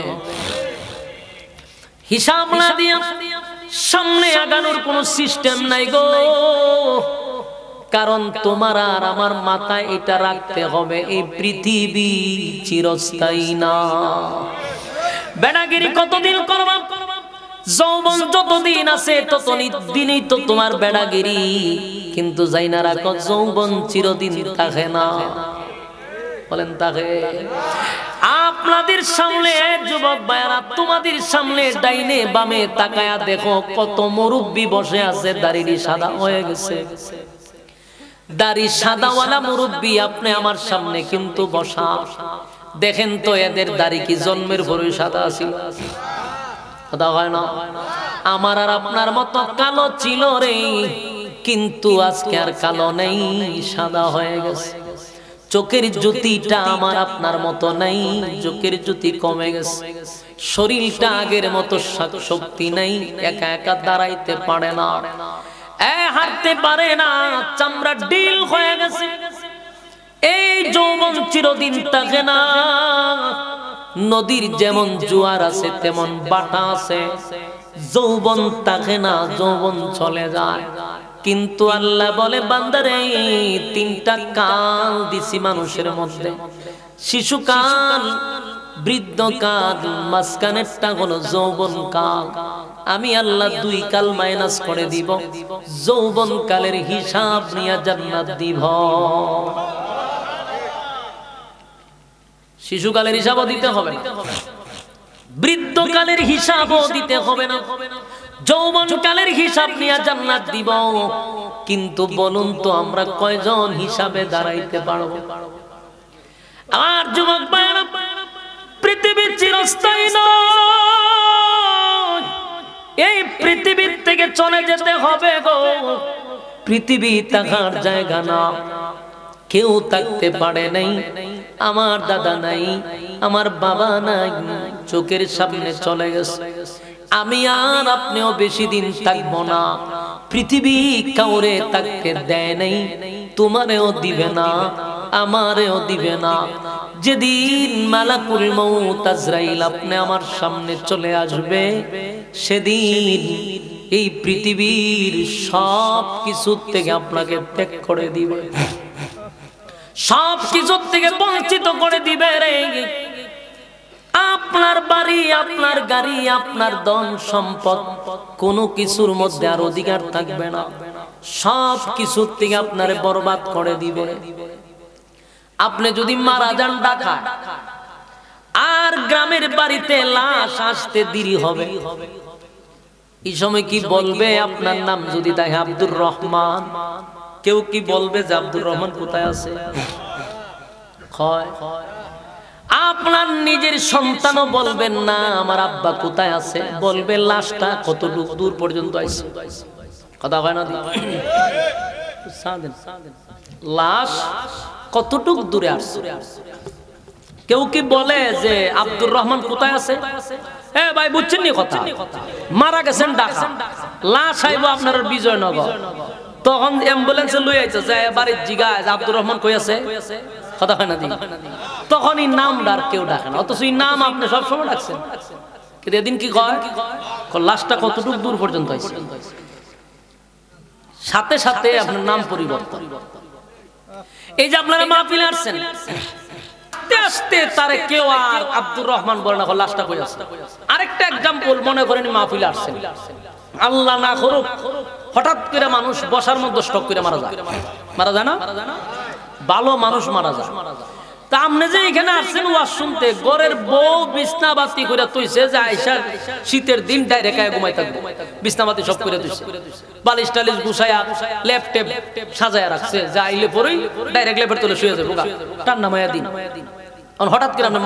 হিসাব না দিয়া সামনে আগানোর কোনো সিস্টেম নাই গো কারণ তোমার আর আমার মাথায় এটা রাখতে হবে এই পৃথিবী চিরস্থায়ী না বেড়াগিরি কতদিন করবা যৌবন যতদিন আছে ততদিনই তো তোমার বেড়াগিরি কিন্তু যাইনা রাখো যৌবন চিরদিন থাকে না বলেন থাকে আপনাদের সামনে যুবক ভাইরা তোমাদের সামনে ডাইনে বামে তাকায়া দেখো কত মুরব্বি বসে আছে দাড়ি সাদা হয়ে গেছে দাড়ি সাদাওয়ালা মুরব্বি আপনি আমার সামনে কিন্তু বসা দেখেন তো এদের দাড়ি কি জন্মের পরে সাদা ছিল কথা হয় না? আমার আর আপনার মতো কালো ছিল রে, কিন্তু আজকে আর কালো নেই, সাদা হয়ে গেছে। চোখের জ্যোতিটা আমার আপনার মতো নাই, চোখের জ্যোতি কমে গেছে। শরীরটা আগের মতো শক্তি নাই, একা একা দাঁড়াইতে পারে না, হাঁটতে পারে না, চামড়া ডিল হয়ে গেছে। এই যৌবন চিরদিন থাকে না। নদীর যেমন জোয়ার আছে তেমন বাটা আছে, যৌবন থাকে না, যৌবন চলে যায়। কিন্তু আল্লাহ বলে বান্দারে, তিনটা কাল দিছি মানুষের মধ্যে, শিশুকাল, বৃদ্ধকাল, মাঝখানেরটা হলো যৌবন কাল। আমি আল্লাহ 2 কাল মাইনাস করে দিব, যৌবন কালের হিসাব নিয়ে জান্নাত দিব। শিশুকালের হিসাবও দিতে হবে না, বৃদ্ধকালের হিসাবও দিতে হবে না, যৌবন কালের হিসাব নিয়ে জান্নাত দিব। কিন্তু বলুন তো আমরা কয়জন হিসাবে দাঁড়াইতে পারবো? আর যুবক ভাইরা, পৃথিবী চিরস্থায়ী নয়, এই পৃথিবীর থেকে চলে যেতে হবে গো। পৃথিবী থাকার জায়গা না, কেউ থাকতে পারে নাই। আমার দাদা নাই, আমার বাবা নাই, চোখের সামনে চলে গেছে। আমি আর আপনিও বেশি দিন থাকবো না। পৃথিবী কাউরে থাকতে দেয় নাই, তোমারেও দিবে না, আমারেও দিবে না। যেদিন মালাকুল মউত আজরাইল আপনি আমার সামনে চলে আসবে, সেদিন এই পৃথিবীর সব কিছু থেকে আপনাকে ত্যাগ করে দিবে, সব কিছু থেকে বঞ্চিত করে দিবে রে। আপনার বাড়ি, আপনার গাড়ি, আপনার ধন সম্পদ, কোনো কিছুর মধ্যে আর অধিকার থাকবে না, সব কিছুর থেকে আপনারে বরবাদ করে দিবে। আপনি যদি মারা যান ঢাকা, আর গ্রামের বাড়িতে লাশ আসতে দেরি হবে। এই সময় কি বলবে? আপনার নাম যদি দেখে আব্দুর রহমান, কেউ কি বলবে যে আব্দুর রহমান কোথায় আছে? আপনার নিজের সন্তানও বলবেন না আমার আব্বা কোথায় আছে, বলবে লাশটা কতটুকু দূর পর্যন্ত আছে। কথা হয় না? লাশ কতটুকু দূরে আসছে। কেউ কি বলে যে আব্দুর রহমান কোথায় আছে? এ ভাই বুঝছেন নি কথা, মারা গেছেন ঢাকা, লাশ আইবো আপনার বিজয়নগর, তখন অ্যাম্বুলেন্সে লই আইছে যে বাড়ির জিগায় আব্দুর রহমান কই আছে। কথা হয় না? তখন এই নাম ডার কেউ ডাকে না, অথচ এই নাম আপনি সবসময় ডাকছেন। কিন্তু এদিন কি কয়, লাশটা কতটুকু দূর পর্যন্ত আছে, সাথে সাথে আপনার নাম পরিবর্তন। এই যে আপনারা মাহফিলে আসছেন, আস্তে আস্তে তারে কেউ আর আব্দুর রহমান বলে না, লাশটা কই আছে। আরেকটা এক্সাম্পল, মনে করেন মাহফিলে আসছেন, আল্লাহ না করুক হঠাৎ করে মানুষ বসার মধ্যে স্ট্রোক করে মারা যায়। মারা যায় না? ভালো মানুষ মারা যায়। তা আপনি যে এখানে আসছেন ওয়াজ শুনতে, ঘরের বউ বিছনাবাতি করে তুইছে যে আইসা শীতের দিন ডাইরেক্ট ঘুমাই থাকবে, বিছনাবাতি সব করে তুইছে, বালিশ টালিশ গুছায়া ল্যাপটপ সাজায়া রাখছে, যে আইলে পরেই ডাইরেক্ট ল্যাপটপ তুলে শুয়ে যাবে, ঠান্ডা মায়া দিন। হঠাৎ করে আপনি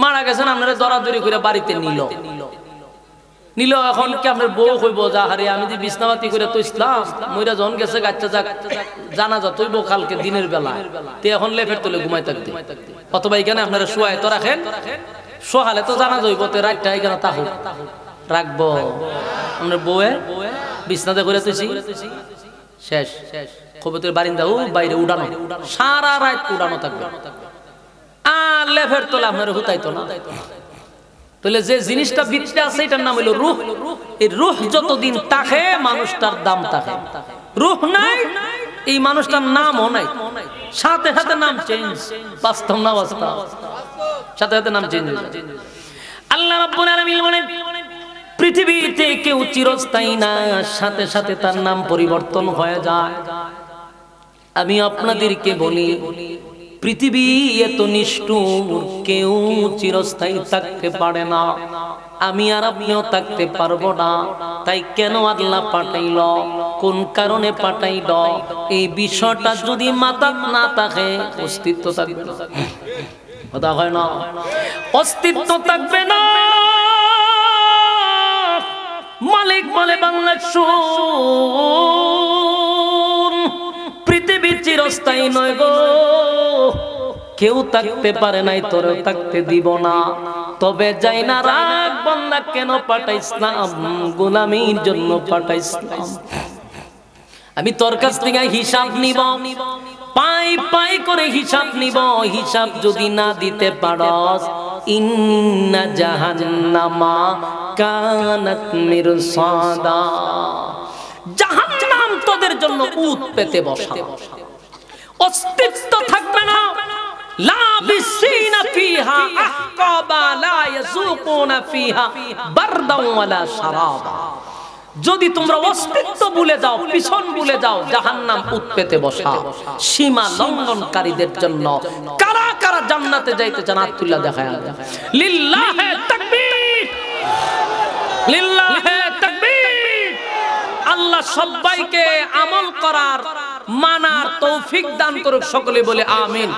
মারা গেছেন, আপনারা দরাদরি করে বাড়িতে নিল। এখন কি আপনার বউ কইব যে আরে আমি যে বিছনাবাতি করে তো ইসলাম মইরা যখন গেছে গাচ্চা যাক জানাজা তৈব কালকে দিনের বেলা, তে এখন লেফের তলে ঘুমাই থাকতে, অথবা এখানে আপনারা শুয়াই তো রাখেন, সকালে তো জানা যাইব, তে রাতটা এখানে তাহু রাখবো। আপনার বউয়ে বিছনাতে করে তুইছি, শেষ কবুতরের বারিন্দা ও বাইরে উড়ানো, সারা রাত উড়ানো থাকবে, আর লেফের তলে আপনার হুতাইতো না। তাহলে যে জিনিসটা ভিতরে আছে এটার নাম হলো রূহ। এই রূহ যতদিন থাকে মানুষটার দাম থাকে, রূহ নাই এই মানুষটার নামও নাই, সাথে সাথে নাম চেঞ্জ। বাস্তব না বাস্তব? সাথে সাথে নাম চেঞ্জ। আল্লাহ রাব্বুল আলামিন বলেন পৃথিবীতে কেউ চিরস্থায়ী না, সাথে সাথে তার নাম পরিবর্তন হয়ে যায়। আমি আপনাদেরকে বলি পৃথিবী এত নিষ্ঠুর, কেউ চিরস্থায়ী থাকতে পারে না, আমি আর আপনিও থাকতে পারবো না। তাই কেন আল্লাহ পাঠাইল, কোন কারণে পাঠাইল, এই বিষয়টা যদি মাথা না থাকে অস্তিত্ব থাকবে না। কথা হয় না? অস্তিত্ব থাকবে না। বলে বাংলা শুন, পৃথিবী চিরস্থায়ী নয় গো, কেউ থাকতে পারে নাই, তোরেও থাকতে দিব না। তবে যাই না রাগ বান্দা, কেন পাঠাইছিলাম? গোলামির জন্য পাঠাইছিলাম। আমি তোর কাছ থেকে হিসাব নিব, পাই পাই করে হিসাব নিব। হিসাব যদি না দিতে পারস, ইন্না জাহান্নামা কানাত মিরসাদা, জাহান্নাম তোদের জন্য উত পেতে বসা, অস্তিত্ব থাকবে না। লাবিসিনা ফিহা আহকাবা লা ইয়াযুকুনা ফিহা বারদাও ওয়ালা শারাবা। যদি তোমরা অস্তিত্ব ভুলে যাও, পিছন ভুলে যাও, জাহান্নাম উৎপেতে বসা। সীমা লঙ্ঘনকারীদের জন্য কারা কারা জান্নাতে যাইতে চান আত্মুল্লাহ দেখায়। লিল্লাহে তাকবীর, লিল্লাহে তাকবীর। আল্লাহ সবাইকে আমল করার, মানার তৌফিক দান করুক। সকলে বলে আমিন।